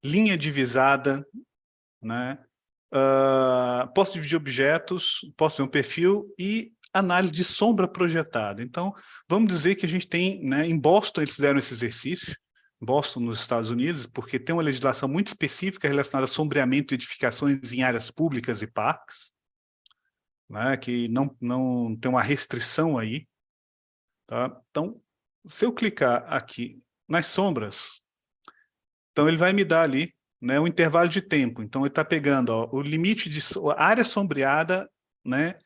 linha divisada, né? Posso dividir objetos, posso ter um perfil e análise de sombra projetada. Então, vamos dizer que a gente tem, né, em Boston eles fizeram esse exercício, Boston, nos Estados Unidos, porque tem uma legislação muito específica relacionada a sombreamento de edificações em áreas públicas e parques, né, que não tem uma restrição aí. Tá? Então, se eu clicar aqui nas sombras, então ele vai me dar ali, né, um intervalo de tempo. Então ele está pegando, ó, o limite de a área sombreada, né,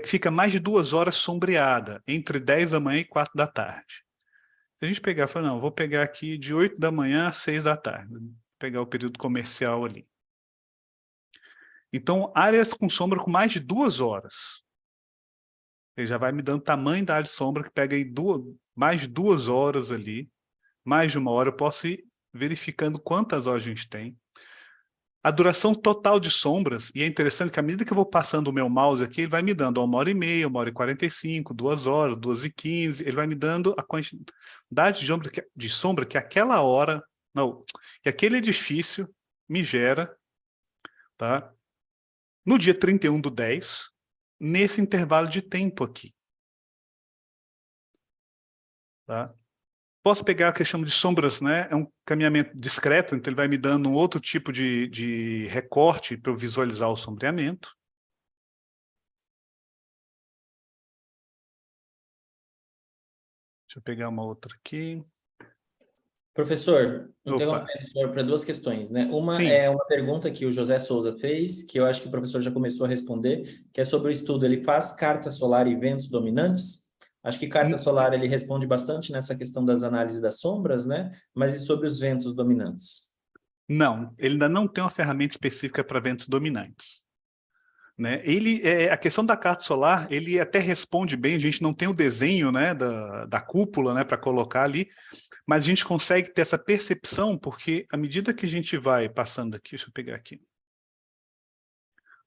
fica mais de 2 horas sombreada, entre 10 da manhã e 4 da tarde. Se a gente pegar, fala, não, vou pegar aqui de 8 da manhã a 6 da tarde, vou pegar o período comercial ali. Então, áreas com sombra com mais de 2 horas. Ele já vai me dando o tamanho da área de sombra, que pega aí mais de 2 horas ali, mais de 1 hora, eu posso ir verificando quantas horas a gente tem. A duração total de sombras, e é interessante que à medida que eu vou passando o meu mouse aqui, ele vai me dando 1h30, 1h45, 2 horas, 2h15, ele vai me dando a quantidade de sombra que aquela hora, não, que aquele edifício me gera, tá? No dia 31/10, nesse intervalo de tempo aqui. Tá? Posso pegar o que eu chamo de sombras, né? É um caminhamento discreto, então ele vai me dando um outro tipo de recorte para eu visualizar o sombreamento. Deixa eu pegar uma outra aqui. Professor, Opa, interrompendo o senhor para duas questões, né? Uma sim. é uma pergunta que o José Souza fez, que eu acho que o professor já começou a responder, que é sobre o estudo. Ele faz carta solar e ventos dominantes? Acho que carta N- solar ele responde bastante nessa questão das análises das sombras, né? Mas e sobre os ventos dominantes? Não, ele ainda não tem uma ferramenta específica para ventos dominantes. Né? A questão da carta solar, ele até responde bem, a gente não tem o desenho, né, da cúpula, né, para colocar ali, mas a gente consegue ter essa percepção, porque à medida que a gente vai passando aqui, deixa eu pegar aqui,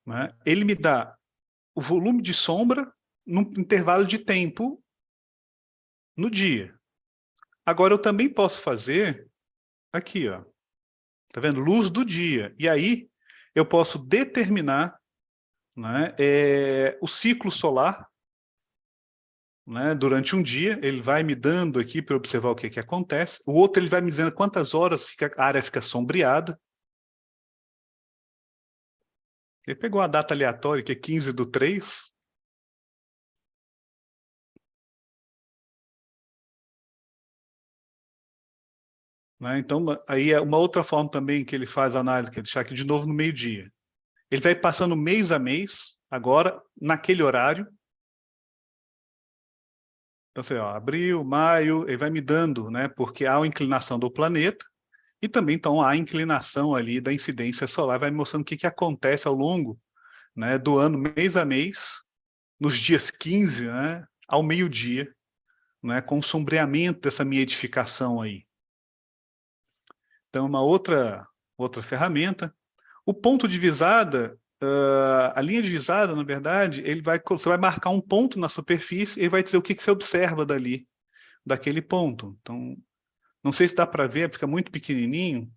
né, ele me dá o volume de sombra num intervalo de tempo no dia. Agora, eu também posso fazer aqui, ó, tá vendo? Luz do dia. E aí, eu posso determinar, né, o ciclo solar, né, durante um dia, ele vai me dando aqui para observar o que que acontece. O outro, ele vai me dizendo quantas horas a área fica sombreada. Ele pegou uma data aleatória, que é 15/3. Né? Então, aí é uma outra forma também que ele faz a análise, que é deixar aqui de novo no meio-dia. Ele vai passando mês a mês, agora, naquele horário. Então, assim, ó, abril, maio, ele vai me dando, né? Porque há uma inclinação do planeta e também então há a inclinação ali da incidência solar, vai me mostrando o que que acontece ao longo, né, do ano, mês a mês, nos dias 15, né, ao meio-dia, né, com o sombreamento dessa minha edificação aí. Então, uma outra ferramenta. O ponto de visada, a linha de visada, na verdade, você vai marcar um ponto na superfície e ele vai dizer o que que você observa dali, daquele ponto. Então, não sei se dá para ver, fica muito pequenininho.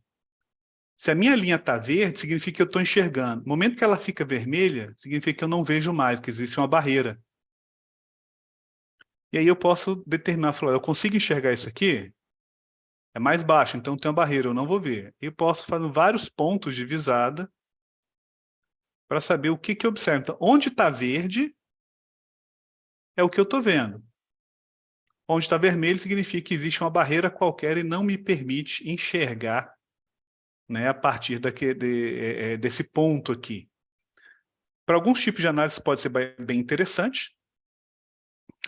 Se a minha linha está verde, significa que eu estou enxergando. No momento que ela fica vermelha, significa que eu não vejo mais, que existe uma barreira. E aí eu posso determinar, falar, eu consigo enxergar isso aqui? É mais baixo, então tem uma barreira, eu não vou ver. E eu posso fazer vários pontos de visada para saber o que que eu observo. Então, onde está verde é o que eu estou vendo. Onde está vermelho significa que existe uma barreira qualquer e não me permite enxergar, né, a partir desse ponto aqui. Para alguns tipos de análise pode ser bem interessante,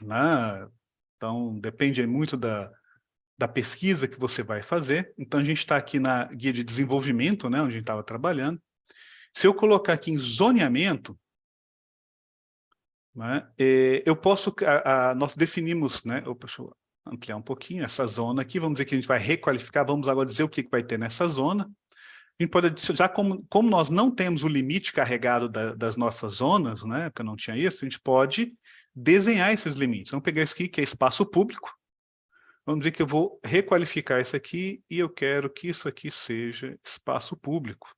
né? Então, depende aí muito da pesquisa que você vai fazer. Então, a gente está aqui na guia de desenvolvimento, né, onde a gente estava trabalhando. Se eu colocar aqui em zoneamento, né, eu posso, nós definimos, né, deixa eu ampliar um pouquinho essa zona aqui, vamos dizer que a gente vai requalificar, vamos agora dizer o que vai ter nessa zona. A gente pode, já como nós não temos o limite carregado das nossas zonas, né, porque não tinha isso, a gente pode desenhar esses limites. Vamos pegar isso aqui, que é espaço público. Vamos dizer que eu vou requalificar isso aqui e eu quero que isso aqui seja espaço público.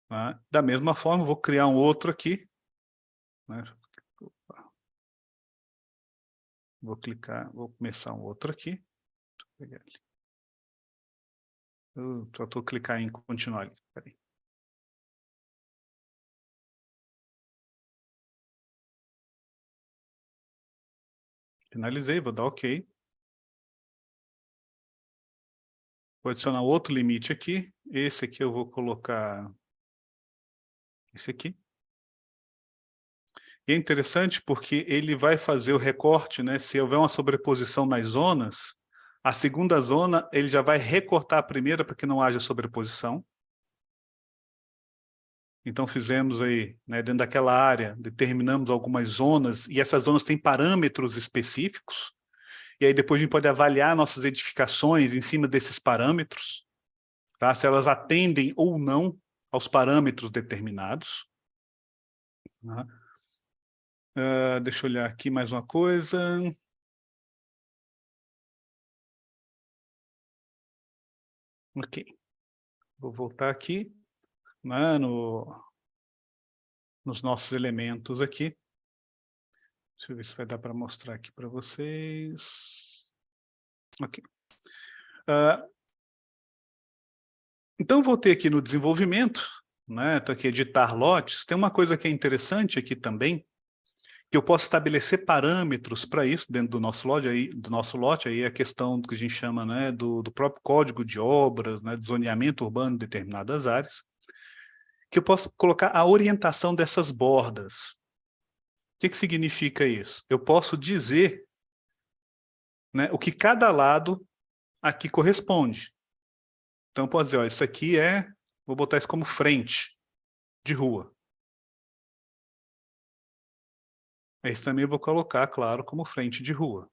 Tá? Da mesma forma, eu vou criar um outro aqui. Né? Vou clicar, vou começar um outro aqui. Deixa eu pegar aqui. Eu só estou clicar em continuar ali. Peraí. Finalizei, vou dar OK. Vou adicionar outro limite aqui. Esse aqui eu vou colocar esse aqui. E é interessante porque ele vai fazer o recorte, né? Se houver uma sobreposição nas zonas, a segunda zona ele já vai recortar a primeira para que não haja sobreposição. Então fizemos aí, né, dentro daquela área, determinamos algumas zonas, e essas zonas têm parâmetros específicos, e aí depois a gente pode avaliar nossas edificações em cima desses parâmetros, tá? Se elas atendem ou não aos parâmetros determinados. Né? Deixa eu olhar aqui mais uma coisa. Ok. Vou voltar aqui, né, nos nossos elementos aqui. Deixa eu ver se vai dar para mostrar aqui para vocês. Ok. Então, voltei aqui no desenvolvimento, né? Estou aqui editar lotes. Tem uma coisa que é interessante aqui também, que eu posso estabelecer parâmetros para isso dentro do nosso lote, aí a questão do que a gente chama, né, do próprio código de obras, né, do zoneamento urbano de determinadas áreas, que eu posso colocar a orientação dessas bordas. O que significa isso? Eu posso dizer, né, o que cada lado aqui corresponde. Então, eu posso dizer, ó, isso aqui vou botar isso como frente de rua. Esse também eu vou colocar, claro, como frente de rua.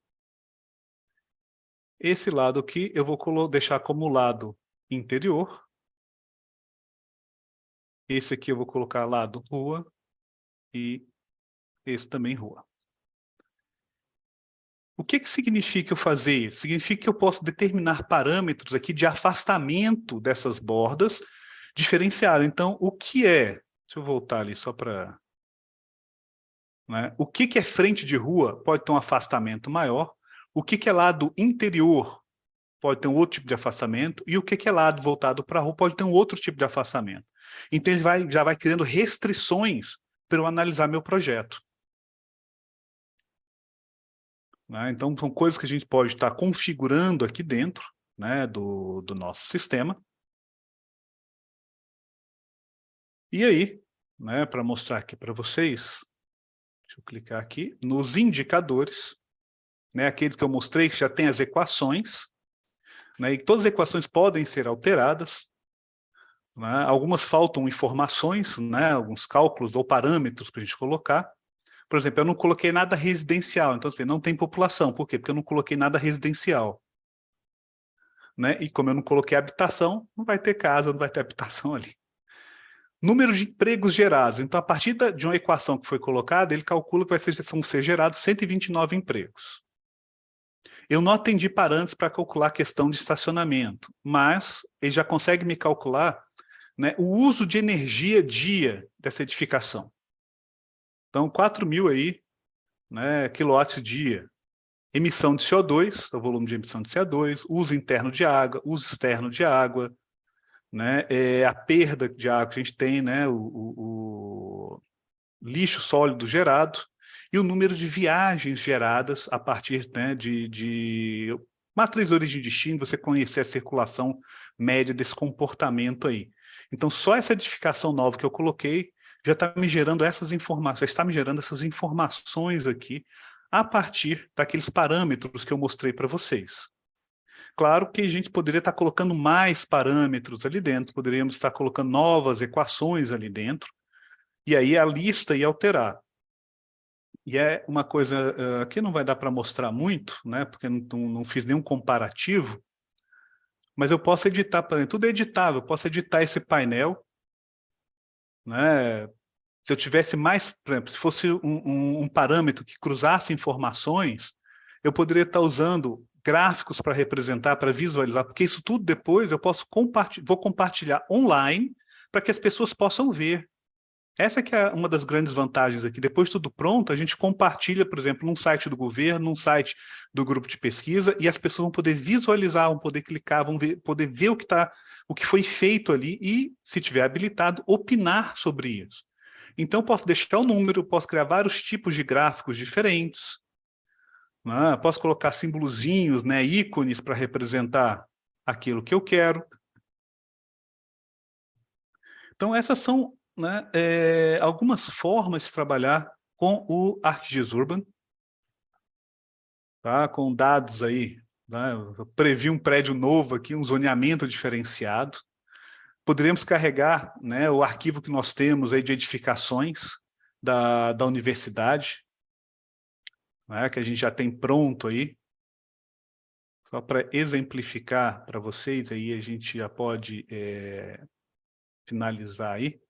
Esse lado aqui eu vou deixar como lado interior. Esse aqui eu vou colocar lado rua e esse também rua. O que significa eu fazer isso? Significa que eu posso determinar parâmetros aqui de afastamento dessas bordas diferenciado. Então, o que é? Deixa eu voltar ali só para... Né? O que é frente de rua pode ter um afastamento maior. O que é lado interior pode ter um outro tipo de afastamento. E o que é lado voltado para a rua pode ter um outro tipo de afastamento. Então, ele já vai criando restrições para eu analisar meu projeto. Né? Então, são coisas que a gente pode estar configurando aqui dentro, né, do nosso sistema. E aí, né, para mostrar aqui para vocês, deixa eu clicar aqui, nos indicadores, né, aqueles que eu mostrei que já tem as equações, né, e todas as equações podem ser alteradas, né, algumas faltam informações, né, alguns cálculos ou parâmetros para a gente colocar. Por exemplo, eu não coloquei nada residencial, então não tem população. Por quê? Porque eu não coloquei nada residencial. Né? E como eu não coloquei habitação, não vai ter casa, não vai ter habitação ali. Número de empregos gerados. Então, a partir de uma equação que foi colocada, ele calcula que vão ser gerados 129 empregos. Eu não atendi parâmetros para calcular a questão de estacionamento, mas ele já consegue me calcular, né, o uso de energia dia dessa edificação. Então, 4.000 aí, né, quilowatts dia. Emissão de CO2, o volume de emissão de CO2, uso interno de água, uso externo de água, né, a perda de água que a gente tem, né, o lixo sólido gerado, e o número de viagens geradas a partir, né, de matriz origem e destino, você conhecer a circulação média desse comportamento aí. Então, só essa edificação nova que eu coloquei já está me gerando essas informações, está me gerando essas informações aqui, a partir daqueles parâmetros que eu mostrei para vocês. Claro que a gente poderia estar colocando mais parâmetros ali dentro, poderíamos estar colocando novas equações ali dentro, e aí a lista ia alterar. E é uma coisa que não vai dar para mostrar muito, né, porque não fiz nenhum comparativo, mas eu posso editar, por exemplo, tudo é editável, eu posso editar esse painel, né, se eu tivesse mais, por exemplo, se fosse um parâmetro que cruzasse informações, eu poderia estar usando gráficos para representar, para visualizar, porque isso tudo depois eu posso vou compartilhar online para que as pessoas possam ver. Essa que é uma das grandes vantagens aqui. Depois de tudo pronto, a gente compartilha, por exemplo, num site do governo, num site do grupo de pesquisa, e as pessoas vão poder visualizar, vão poder clicar, poder ver o que foi feito ali e, se tiver habilitado, opinar sobre isso. Então, eu posso deixar o número, posso criar vários tipos de gráficos diferentes, né? Posso colocar símbolozinhos, né, ícones para representar aquilo que eu quero. Então, essas são, né, algumas formas de trabalhar com o ArcGIS Urban, tá? Com dados aí, né? Eu previ um prédio novo aqui, um zoneamento diferenciado. Poderíamos carregar, né, o arquivo que nós temos aí de edificações da universidade, né, que a gente já tem pronto aí. Só para exemplificar para vocês, aí a gente já pode finalizar aí.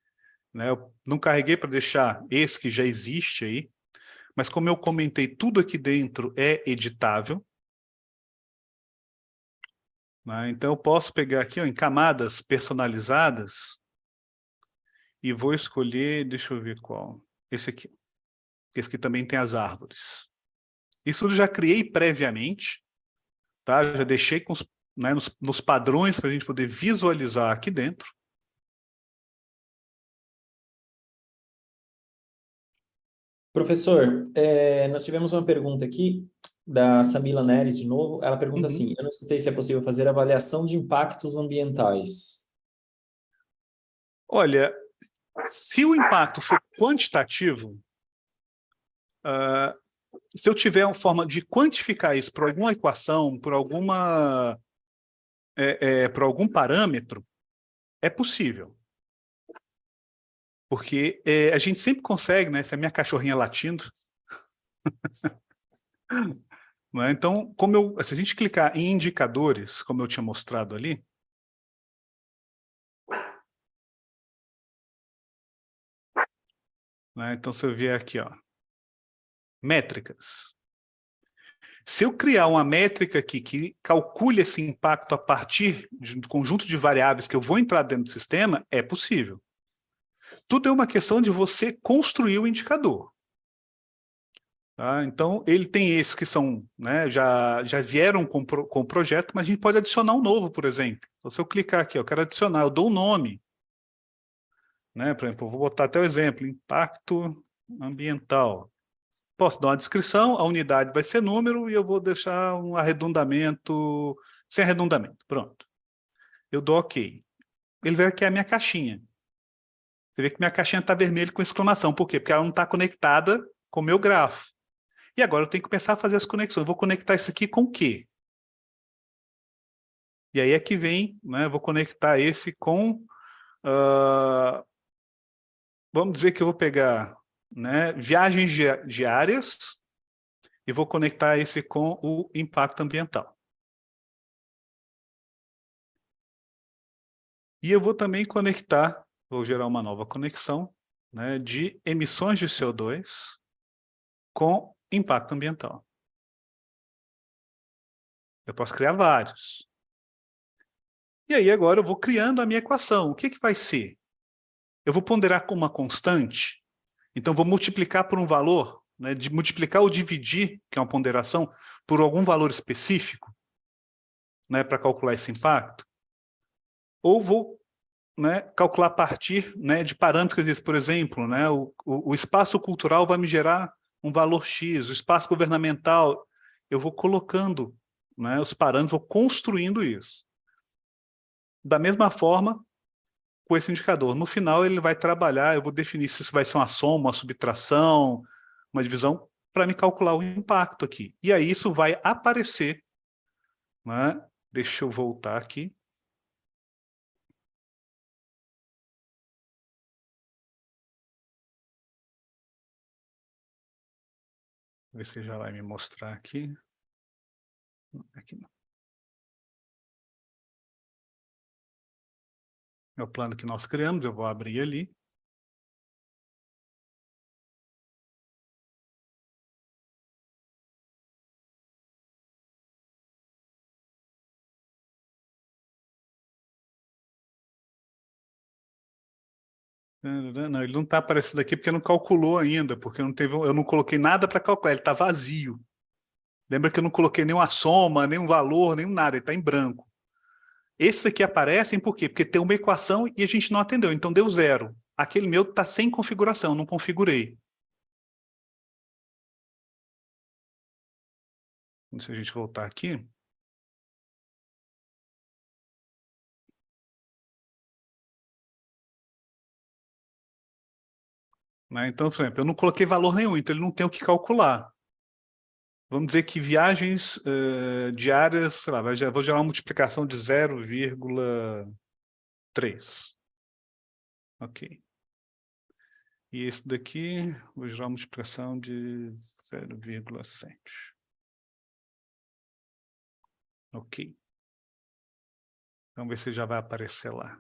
Né? Eu não carreguei para deixar esse que já existe aí, mas como eu comentei, tudo aqui dentro é editável. Né? Então eu posso pegar aqui, ó, em camadas personalizadas e vou escolher, deixa eu ver qual, esse aqui. Esse aqui também tem as árvores. Isso eu já criei previamente, tá? Já deixei com né, nos padrões para a gente poder visualizar aqui dentro. Professor, nós tivemos uma pergunta aqui da Samila Neres, de novo. Ela pergunta Uhum. assim: eu não escutei se é possível fazer avaliação de impactos ambientais. Olha, se o impacto for quantitativo, se eu tiver uma forma de quantificar isso por alguma equação, por algum parâmetro, é possível. Porque a gente sempre consegue, né? Essa é a minha cachorrinha latindo. Né? Então, se a gente clicar em indicadores, como eu tinha mostrado ali, né? Então, se eu vier aqui, ó, métricas. Se eu criar uma métrica aqui que calcule esse impacto a partir de um conjunto de variáveis que eu vou entrar dentro do sistema, é possível. Tudo é uma questão de você construir o indicador. Tá? Então, ele tem esses que são, né, já vieram com o projeto, mas a gente pode adicionar um novo, por exemplo. Então, se eu clicar aqui, eu quero adicionar, eu dou um nome. Né? Por exemplo, eu vou botar até o exemplo, impacto ambiental. Posso dar uma descrição, a unidade vai ser número e eu vou deixar um arredondamento, sem arredondamento, pronto. Eu dou OK. Ele vai aqui a minha caixinha. Você vê que minha caixinha está vermelha com exclamação. Por quê? Porque ela não está conectada com o meu grafo. E agora eu tenho que começar a fazer as conexões. Eu vou conectar isso aqui com o quê? E aí é que vem, né? Eu vou conectar esse com... vamos dizer que eu vou pegar, né, viagens diárias e vou conectar esse com o impacto ambiental. E eu vou também conectar, vou gerar uma nova conexão, né, de emissões de CO2 com impacto ambiental. Eu posso criar vários. E aí agora eu vou criando a minha equação. O que vai ser? Eu vou ponderar com uma constante, então vou multiplicar por um valor, né, de multiplicar ou dividir, que é uma ponderação, por algum valor específico, né, para calcular esse impacto. Ou vou, né, calcular a partir, né, de parâmetros, por exemplo, né, o espaço cultural vai me gerar um valor X, o espaço governamental, eu vou colocando, né, os parâmetros, vou construindo isso. Da mesma forma, com esse indicador. No final, ele vai trabalhar, eu vou definir se isso vai ser uma soma, uma subtração, uma divisão, para me calcular o impacto aqui. E aí isso vai aparecer, né? Deixa eu voltar aqui. Ver se já vai me mostrar aqui. Aqui não. É o plano que nós criamos, eu vou abrir ali. Não, ele não está aparecendo aqui porque não calculou ainda, porque eu não coloquei nada para calcular, ele está vazio. Lembra que eu não coloquei nenhuma soma, nenhum valor, nenhum nada, ele está em branco. Esses aqui aparecem por quê? Porque tem uma equação e a gente não atendeu, então deu 0. Aquele meu está sem configuração, não configurei. Se a gente voltar aqui. Né? Então, por exemplo, eu não coloquei valor nenhum, então ele não tem o que calcular. Vamos dizer que viagens diárias, sei lá, vou gerar uma multiplicação de 0,3. Ok. E esse daqui, vou gerar uma multiplicação de 0,7. Ok. Vamos ver se já vai aparecer lá.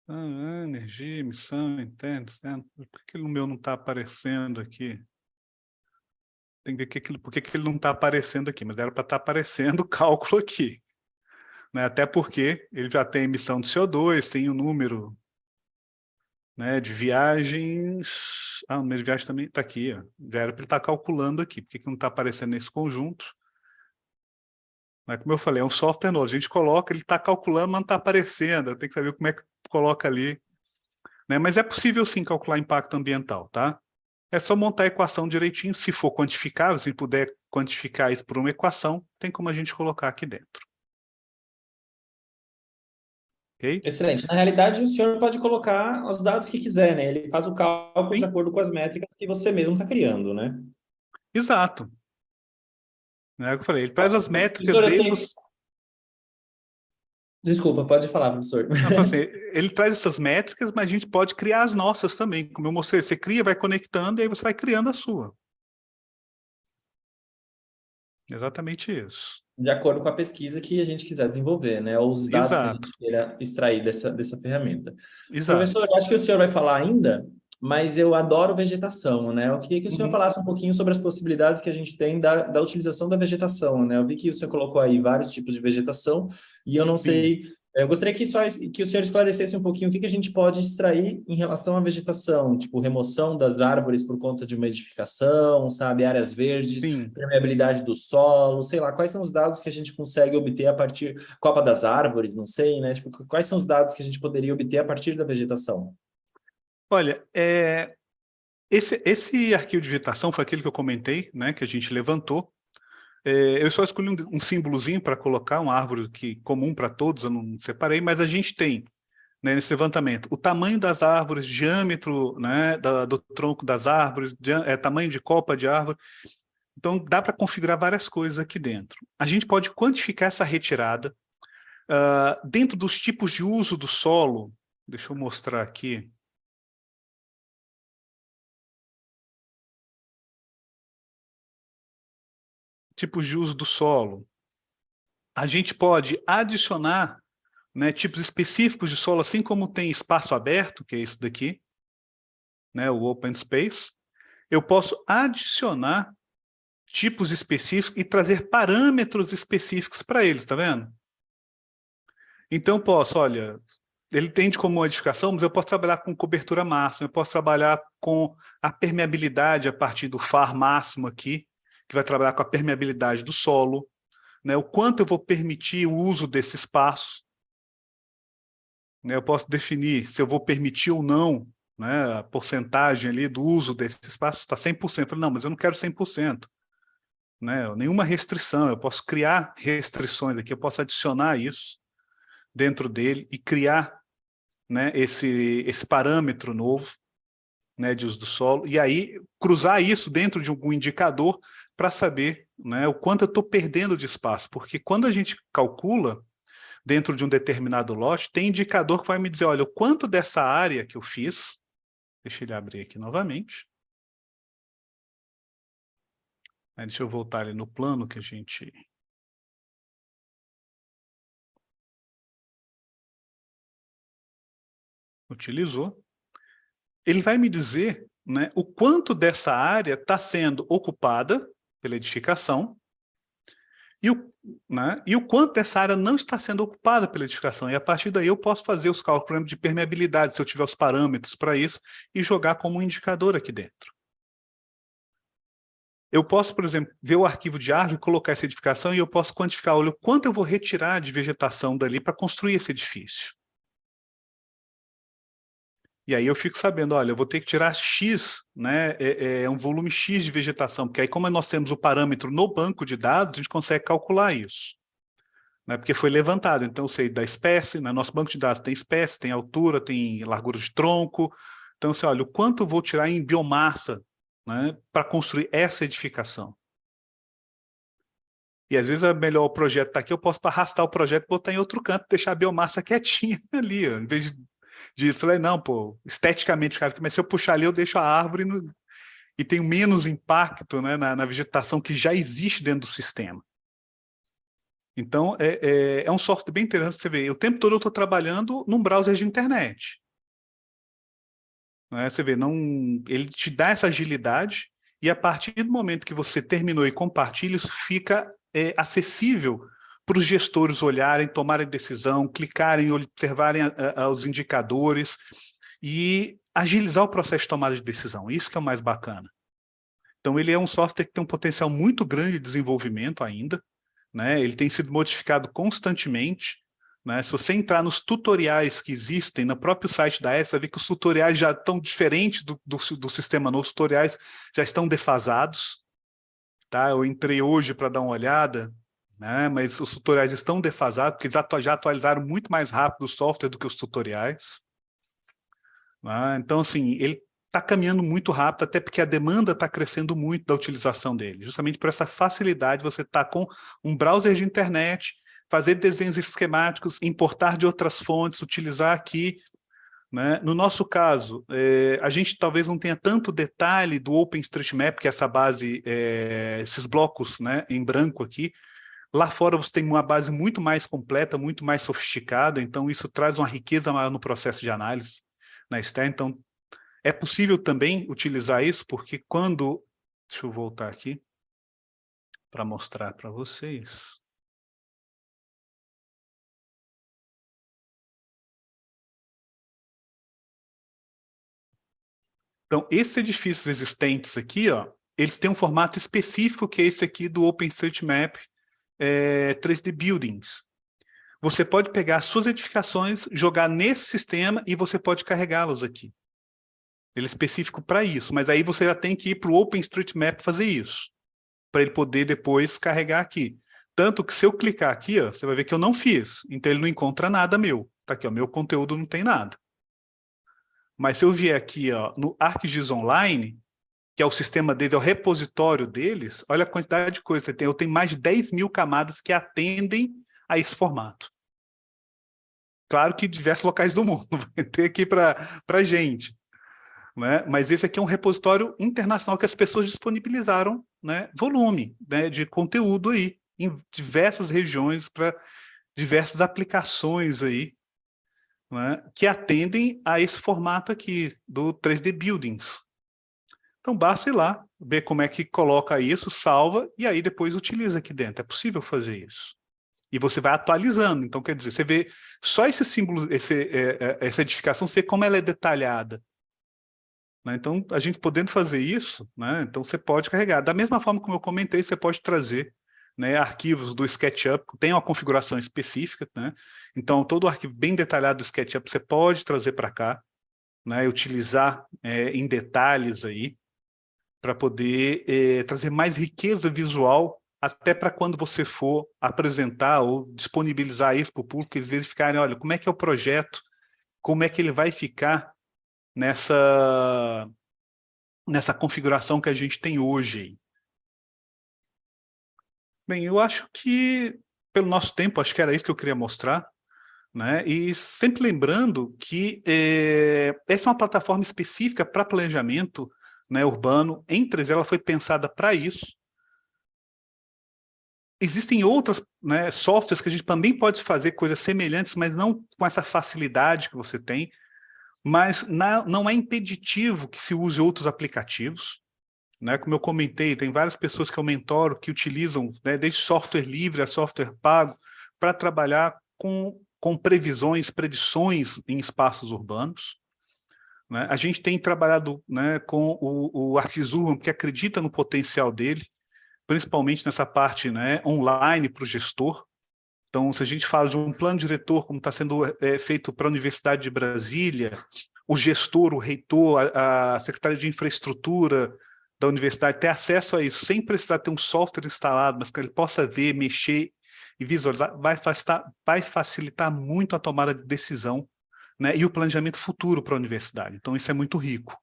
Energia, emissão, interna, externa. Por que o meu não está aparecendo aqui? Tem que ver por que ele não está aparecendo aqui, mas era para estar aparecendo o cálculo aqui. né? Até porque ele já tem emissão de CO2, tem o número, né, de viagens. O número de viagens também está aqui. Ó. Já era para ele estar calculando aqui. Por que não está aparecendo nesse conjunto? Mas, como eu falei, é um software novo. A gente coloca, ele está calculando, mas não está aparecendo. Tem que saber como é que coloca ali. Né? Mas é possível, sim, calcular impacto ambiental, tá? É só montar a equação direitinho. Se for quantificável, se puder quantificar isso por uma equação, tem como a gente colocar aqui dentro. Ok? Excelente. Na realidade, o senhor pode colocar os dados que quiser, né? Ele faz o cálculo de Sim, acordo com as métricas que você mesmo está criando, né? exato. Né? Eu falei, ele traz as métricas Professor, eu dele. tenho... Desculpa, pode falar, professor. Não, eu falo assim, ele traz essas métricas, mas a gente pode criar as nossas também. Como eu mostrei, você cria, vai conectando, e aí você vai criando a sua. Exatamente isso. De acordo com a pesquisa que a gente quiser desenvolver, né? Ou os dados que a Exato, gente queira extrair dessa ferramenta. Professor, exato. eu acho que o senhor vai falar ainda, mas eu adoro vegetação, né? Eu queria que o senhor Uhum, falasse um pouquinho sobre as possibilidades que a gente tem da utilização da vegetação, né? Eu vi que o senhor colocou aí vários tipos de vegetação, e eu não sim, sei. Eu gostaria que o senhor esclarecesse um pouquinho o que a gente pode extrair em relação à vegetação, tipo remoção das árvores por conta de uma edificação, sabe, áreas verdes, sim. permeabilidade do solo, sei lá, quais são os dados que a gente consegue obter a partir, Copa das Árvores, não sei, né? Tipo, quais são os dados que a gente poderia obter a partir da vegetação? Olha, esse arquivo de vegetação foi aquele que eu comentei, né, que a gente levantou. Eu só escolhi um símbolozinho para colocar, uma árvore comum para todos, eu não separei, mas a gente tem, né, nesse levantamento, o tamanho das árvores, diâmetro, né, do tronco das árvores, tamanho de copa de árvore. Então, dá para configurar várias coisas aqui dentro. A gente pode quantificar essa retirada dentro dos tipos de uso do solo. Deixa eu mostrar aqui. Tipos de uso do solo. A gente pode adicionar, né, tipos específicos de solo, assim como tem espaço aberto, que é isso daqui, né, o open space. Eu posso adicionar tipos específicos e trazer parâmetros específicos para eles, tá vendo? Então, posso, olha, ele tende como modificação, mas eu posso trabalhar com cobertura máxima, eu posso trabalhar com a permeabilidade a partir do FAR máximo aqui, que vai trabalhar com a permeabilidade do solo, né, o quanto eu vou permitir o uso desse espaço, né, eu posso definir se eu vou permitir ou não, né, a porcentagem ali do uso desse espaço, está 100%. Eu falei, não, mas eu não quero 100%. Né, nenhuma restrição, eu posso criar restrições aqui, eu posso adicionar isso dentro dele e criar, né, esse parâmetro novo, né, de uso do solo, e aí cruzar isso dentro de algum indicador para saber, né, o quanto eu estou perdendo de espaço, porque quando a gente calcula dentro de um determinado lote, tem indicador que vai me dizer, olha, o quanto dessa área que eu fiz, deixa ele abrir aqui novamente, né, deixa eu voltar ali no plano que a gente utilizou, ele vai me dizer, né, o quanto dessa área está sendo ocupada pela edificação e o quanto dessa área não está sendo ocupada pela edificação. E a partir daí eu posso fazer os cálculos, por exemplo, de permeabilidade, se eu tiver os parâmetros para isso, e jogar como um indicador aqui dentro. Eu posso, por exemplo, ver o arquivo de árvore, colocar essa edificação e eu posso quantificar, olha, o quanto eu vou retirar de vegetação dali para construir esse edifício. E aí eu fico sabendo, olha, eu vou ter que tirar X, né, um volume X de vegetação, porque aí como nós temos o parâmetro no banco de dados, a gente consegue calcular isso, né, porque foi levantado. Então eu sei da espécie, né, nosso banco de dados tem espécie, tem altura, tem largura de tronco. Então, assim, olha, o quanto eu vou tirar em biomassa, né, para construir essa edificação. E às vezes é melhor o projeto estar aqui, eu posso arrastar o projeto e botar em outro canto, deixar a biomassa quietinha ali, ó, em vez de falei, não, pô, esteticamente, cara, mas se eu puxar ali, eu deixo a árvore e tenho menos impacto, né, na vegetação que já existe dentro do sistema. Então, é um software bem interessante, você vê, o tempo todo eu estou trabalhando num browser de internet. Né? Você vê, não, ele te dá essa agilidade e a partir do momento que você terminou e compartilha, isso fica acessível para os gestores olharem, tomarem decisão, clicarem, observarem os indicadores e agilizar o processo de tomada de decisão. Isso que é o mais bacana. Então, ele é um software que tem um potencial muito grande de desenvolvimento ainda, né? Ele tem sido modificado constantemente, né? Se você entrar nos tutoriais que existem no próprio site da Apple, você vai ver que os tutoriais já estão diferentes do sistema novo, os tutoriais já estão defasados. Tá? Eu entrei hoje para dar uma olhada, né? Mas os tutoriais estão defasados, porque eles já atualizaram muito mais rápido o software do que os tutoriais. Né? Então, assim, ele está caminhando muito rápido, até porque a demanda está crescendo muito da utilização dele, justamente por essa facilidade de você estar com um browser de internet, fazer desenhos esquemáticos, importar de outras fontes, utilizar aqui. Né? No nosso caso, a gente talvez não tenha tanto detalhe do OpenStreetMap, que é essa base, esses blocos, né, em branco aqui. Lá fora você tem uma base muito mais completa, muito mais sofisticada, então isso traz uma riqueza maior no processo de análise na Stern. Então, é possível também utilizar isso, porque quando... Deixa eu voltar aqui para mostrar para vocês. Então, esses edifícios existentes aqui, ó, eles têm um formato específico, que é esse aqui do OpenStreetMap 3D Buildings. Você pode pegar suas edificações, jogar nesse sistema e você pode carregá-los aqui. Ele é específico para isso, mas aí você já tem que ir para o OpenStreetMap fazer isso, para ele poder depois carregar aqui. Tanto que se eu clicar aqui, ó, você vai ver que eu não fiz, então ele não encontra nada meu. Tá aqui, ó, meu conteúdo não tem nada. Mas se eu vier aqui, ó, no ArcGIS Online, que é o sistema dele, é o repositório deles, olha a quantidade de coisa que tem. Eu tenho mais de 10 mil camadas que atendem a esse formato. Claro que diversos locais do mundo, não vai ter aqui para a gente. Né? Mas esse aqui é um repositório internacional que as pessoas disponibilizaram, né, volume, né, de conteúdo aí, em diversas regiões, para diversas aplicações aí, né, que atendem a esse formato aqui, do 3D Buildings. Então, basta ir lá, ver como é que coloca isso, salva, e aí depois utiliza aqui dentro. É possível fazer isso. E você vai atualizando. Então, quer dizer, você vê só esse símbolo, essa edificação, você vê como ela é detalhada. Né? Então, a gente podendo fazer isso, né, então você pode carregar. Da mesma forma como eu comentei, você pode trazer, né, arquivos do SketchUp, tem uma configuração específica, né? Então, todo o arquivo bem detalhado do SketchUp você pode trazer para cá, né, utilizar em detalhes aí, para poder trazer mais riqueza visual, até para quando você for apresentar ou disponibilizar isso para o público, eles verificarem, olha, como é que é o projeto, como é que ele vai ficar nessa configuração que a gente tem hoje. Bem, eu acho que, pelo nosso tempo, acho que era isso que eu queria mostrar, né? E sempre lembrando que essa é uma plataforma específica para planejamento, né, urbano, ela foi pensada para isso. Existem outras, né, softwares que a gente também pode fazer coisas semelhantes, mas não com essa facilidade que você tem, mas não é impeditivo que se use outros aplicativos. Né? Como eu comentei, tem várias pessoas que eu mentoro que utilizam, né, desde software livre a software pago, para trabalhar com predições em espaços urbanos. Né? A gente tem trabalhado, né, com o ArcGIS Urban, porque acredita no potencial dele, principalmente nessa parte, né, online para o gestor. Então, se a gente fala de um plano diretor, como está sendo feito para a Universidade de Brasília, o gestor, o reitor, a secretária de infraestrutura da universidade ter acesso a isso, sem precisar ter um software instalado, mas que ele possa ver, mexer e visualizar, vai facilitar muito a tomada de decisão, né, e o planejamento futuro para a universidade. Então, isso é muito rico.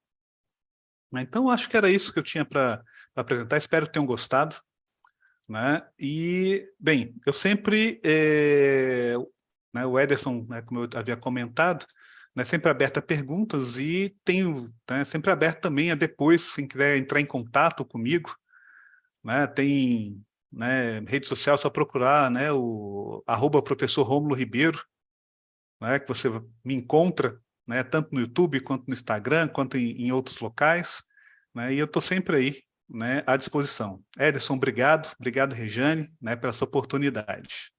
Então, acho que era isso que eu tinha para apresentar. Espero que tenham gostado. Né? E, bem, eu sempre, né, o Ederson, né, como eu havia comentado, né, sempre aberto a perguntas e tenho, né, sempre aberto também a depois, quem quiser entrar em contato comigo, né, tem, né, rede social, só procurar, né, o @professor Rômulo Ribeiro, né, que você me encontra, né, tanto no YouTube, quanto no Instagram, quanto em outros locais, né, e eu estou sempre aí, né, à disposição. Ederson, obrigado, Rejane, né, pela sua oportunidade.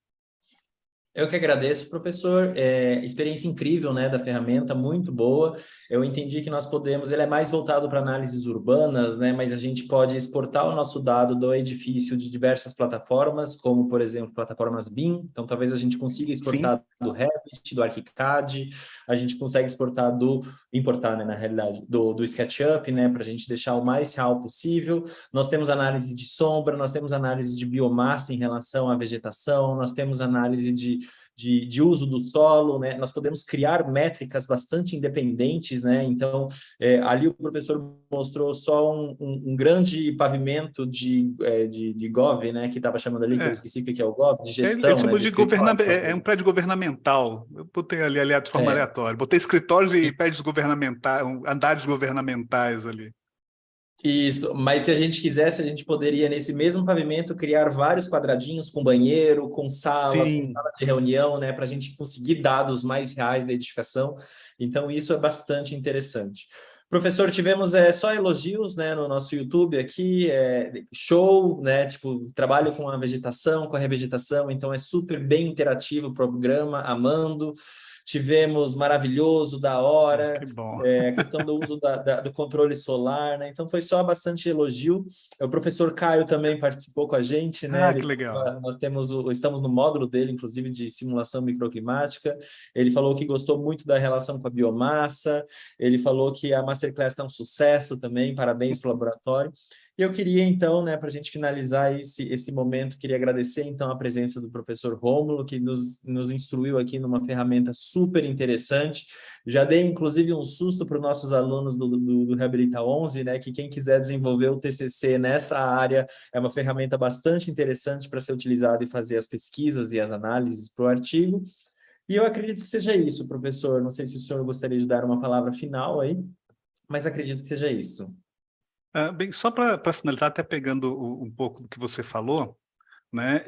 Eu que agradeço, professor. Experiência incrível, né, da ferramenta, muito boa. Eu entendi que nós podemos, ele é mais voltado para análises urbanas, né, mas a gente pode exportar o nosso dado do edifício de diversas plataformas, como, por exemplo, plataformas BIM. Então, talvez a gente consiga Sim. exportar do Revit, do ArchiCAD, a gente consegue importar, né, na realidade, do SketchUp, né, para a gente deixar o mais real possível. Nós temos análise de sombra, nós temos análise de biomassa em relação à vegetação, nós temos análise de uso do solo, né? Nós podemos criar métricas bastante independentes, né? Então, ali o professor mostrou só um grande pavimento de GOV, né? Que estava chamando ali, que eu É. esqueci o que é o GOV, de Ele gestão, né? chamou De de escritório. é um prédio governamental. Eu botei ali, aliado de forma É, aleatória. Botei escritórios e prédios governamentais, andares governamentais ali. isso, mas se a gente quisesse, a gente poderia, nesse mesmo pavimento, criar vários quadradinhos com banheiro, com salas, com Sim. sala de reunião, né, para a gente conseguir dados mais reais da edificação. Então, isso é bastante interessante. Professor, tivemos só elogios, né, no nosso YouTube aqui, show, né, tipo, trabalho com a vegetação, com a revegetação, então é super bem interativo o programa, amando. Tivemos maravilhoso, da hora, Que bom. a questão do uso do controle solar, né? Então foi só bastante elogio. O professor Caio também participou com a gente, né? Ah, que legal. Nós estamos no módulo dele, inclusive, de simulação microclimática. Ele falou que gostou muito da relação com a biomassa, ele falou que a Masterclass está um sucesso também, parabéns para o laboratório. E eu queria, então, né, para a gente finalizar esse momento, queria agradecer, então, a presença do professor Rômulo, que nos instruiu aqui numa ferramenta super interessante. Já dei, inclusive, um susto para os nossos alunos do Reabilita 11, né, que quem quiser desenvolver o TCC nessa área é uma ferramenta bastante interessante para ser utilizada e fazer as pesquisas e as análises para o artigo. E eu acredito que seja isso, professor. Não sei se o senhor gostaria de dar uma palavra final aí, mas acredito que seja isso. Bem, só para finalizar, até pegando um pouco do que você falou, né?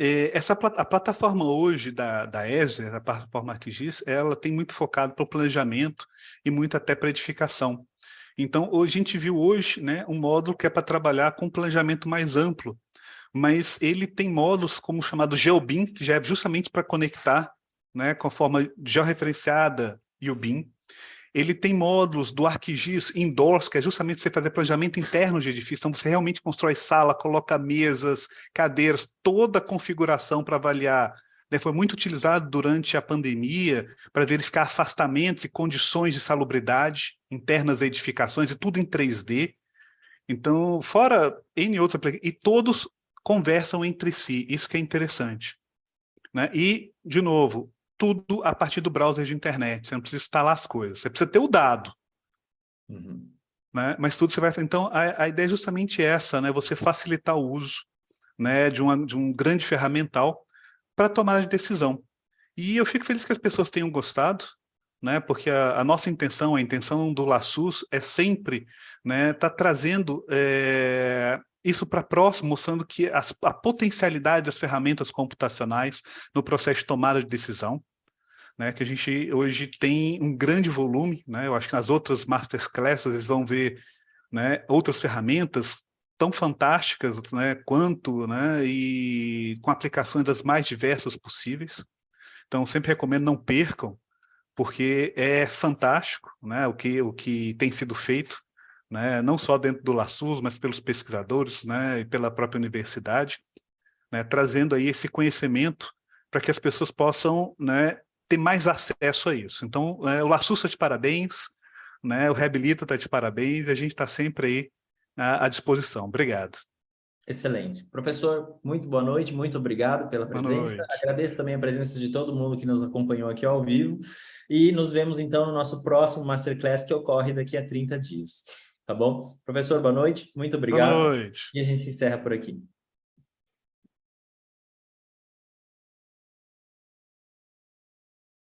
A plataforma hoje da ESER, a plataforma ArcGIS, ela tem muito focado para o planejamento e muito até para edificação. Então, hoje a gente viu hoje, né, um módulo que é para trabalhar com um planejamento mais amplo, mas ele tem módulos como o chamado GeoBIM, que já é justamente para conectar, né, com a forma georreferenciada e o BIM. Ele tem módulos do ArcGIS Indoors, que é justamente você fazer planejamento interno de edifício. Então, você realmente constrói sala, coloca mesas, cadeiras, toda a configuração para avaliar. Né? Foi muito utilizado durante a pandemia para verificar afastamentos e condições de salubridade internas das edificações, e tudo em 3D. Então, fora N outros aplicativos, e todos conversam entre si. Isso que é interessante. Né? E, de novo, tudo a partir do browser de internet. Você não precisa instalar as coisas. Você precisa ter o dado. Uhum. Né? Mas tudo você vai... Então, a ideia é justamente essa, né? Você facilitar o uso, né, de um grande ferramental para tomar de decisão. E eu fico feliz que as pessoas tenham gostado, né? Porque a nossa intenção, a intenção do LaSUS é sempre, né, tá trazendo isso para próximo, mostrando que a potencialidade das ferramentas computacionais no processo de tomada de decisão, né, que a gente hoje tem um grande volume, né, eu acho que nas outras masterclasses eles vão ver, né, outras ferramentas tão fantásticas, né, quanto, né, e com aplicações das mais diversas possíveis. Então, sempre recomendo, não percam, porque é fantástico, né, o que tem sido feito, né, não só dentro do LaSUS, mas pelos pesquisadores, né, e pela própria universidade, né, trazendo aí esse conhecimento para que as pessoas possam, né, ter mais acesso a isso. Então, o LaSUS está de parabéns, né, o Reabilita está de parabéns, a gente está sempre aí à disposição. Obrigado. Excelente. Professor, muito boa noite, muito obrigado pela Boa presença. noite. Agradeço também a presença de todo mundo que nos acompanhou aqui ao vivo. E nos vemos, então, no nosso próximo Masterclass, que ocorre daqui a 30 dias. Tá bom? Professor, boa noite, muito Boa obrigado. noite. E a gente encerra por aqui.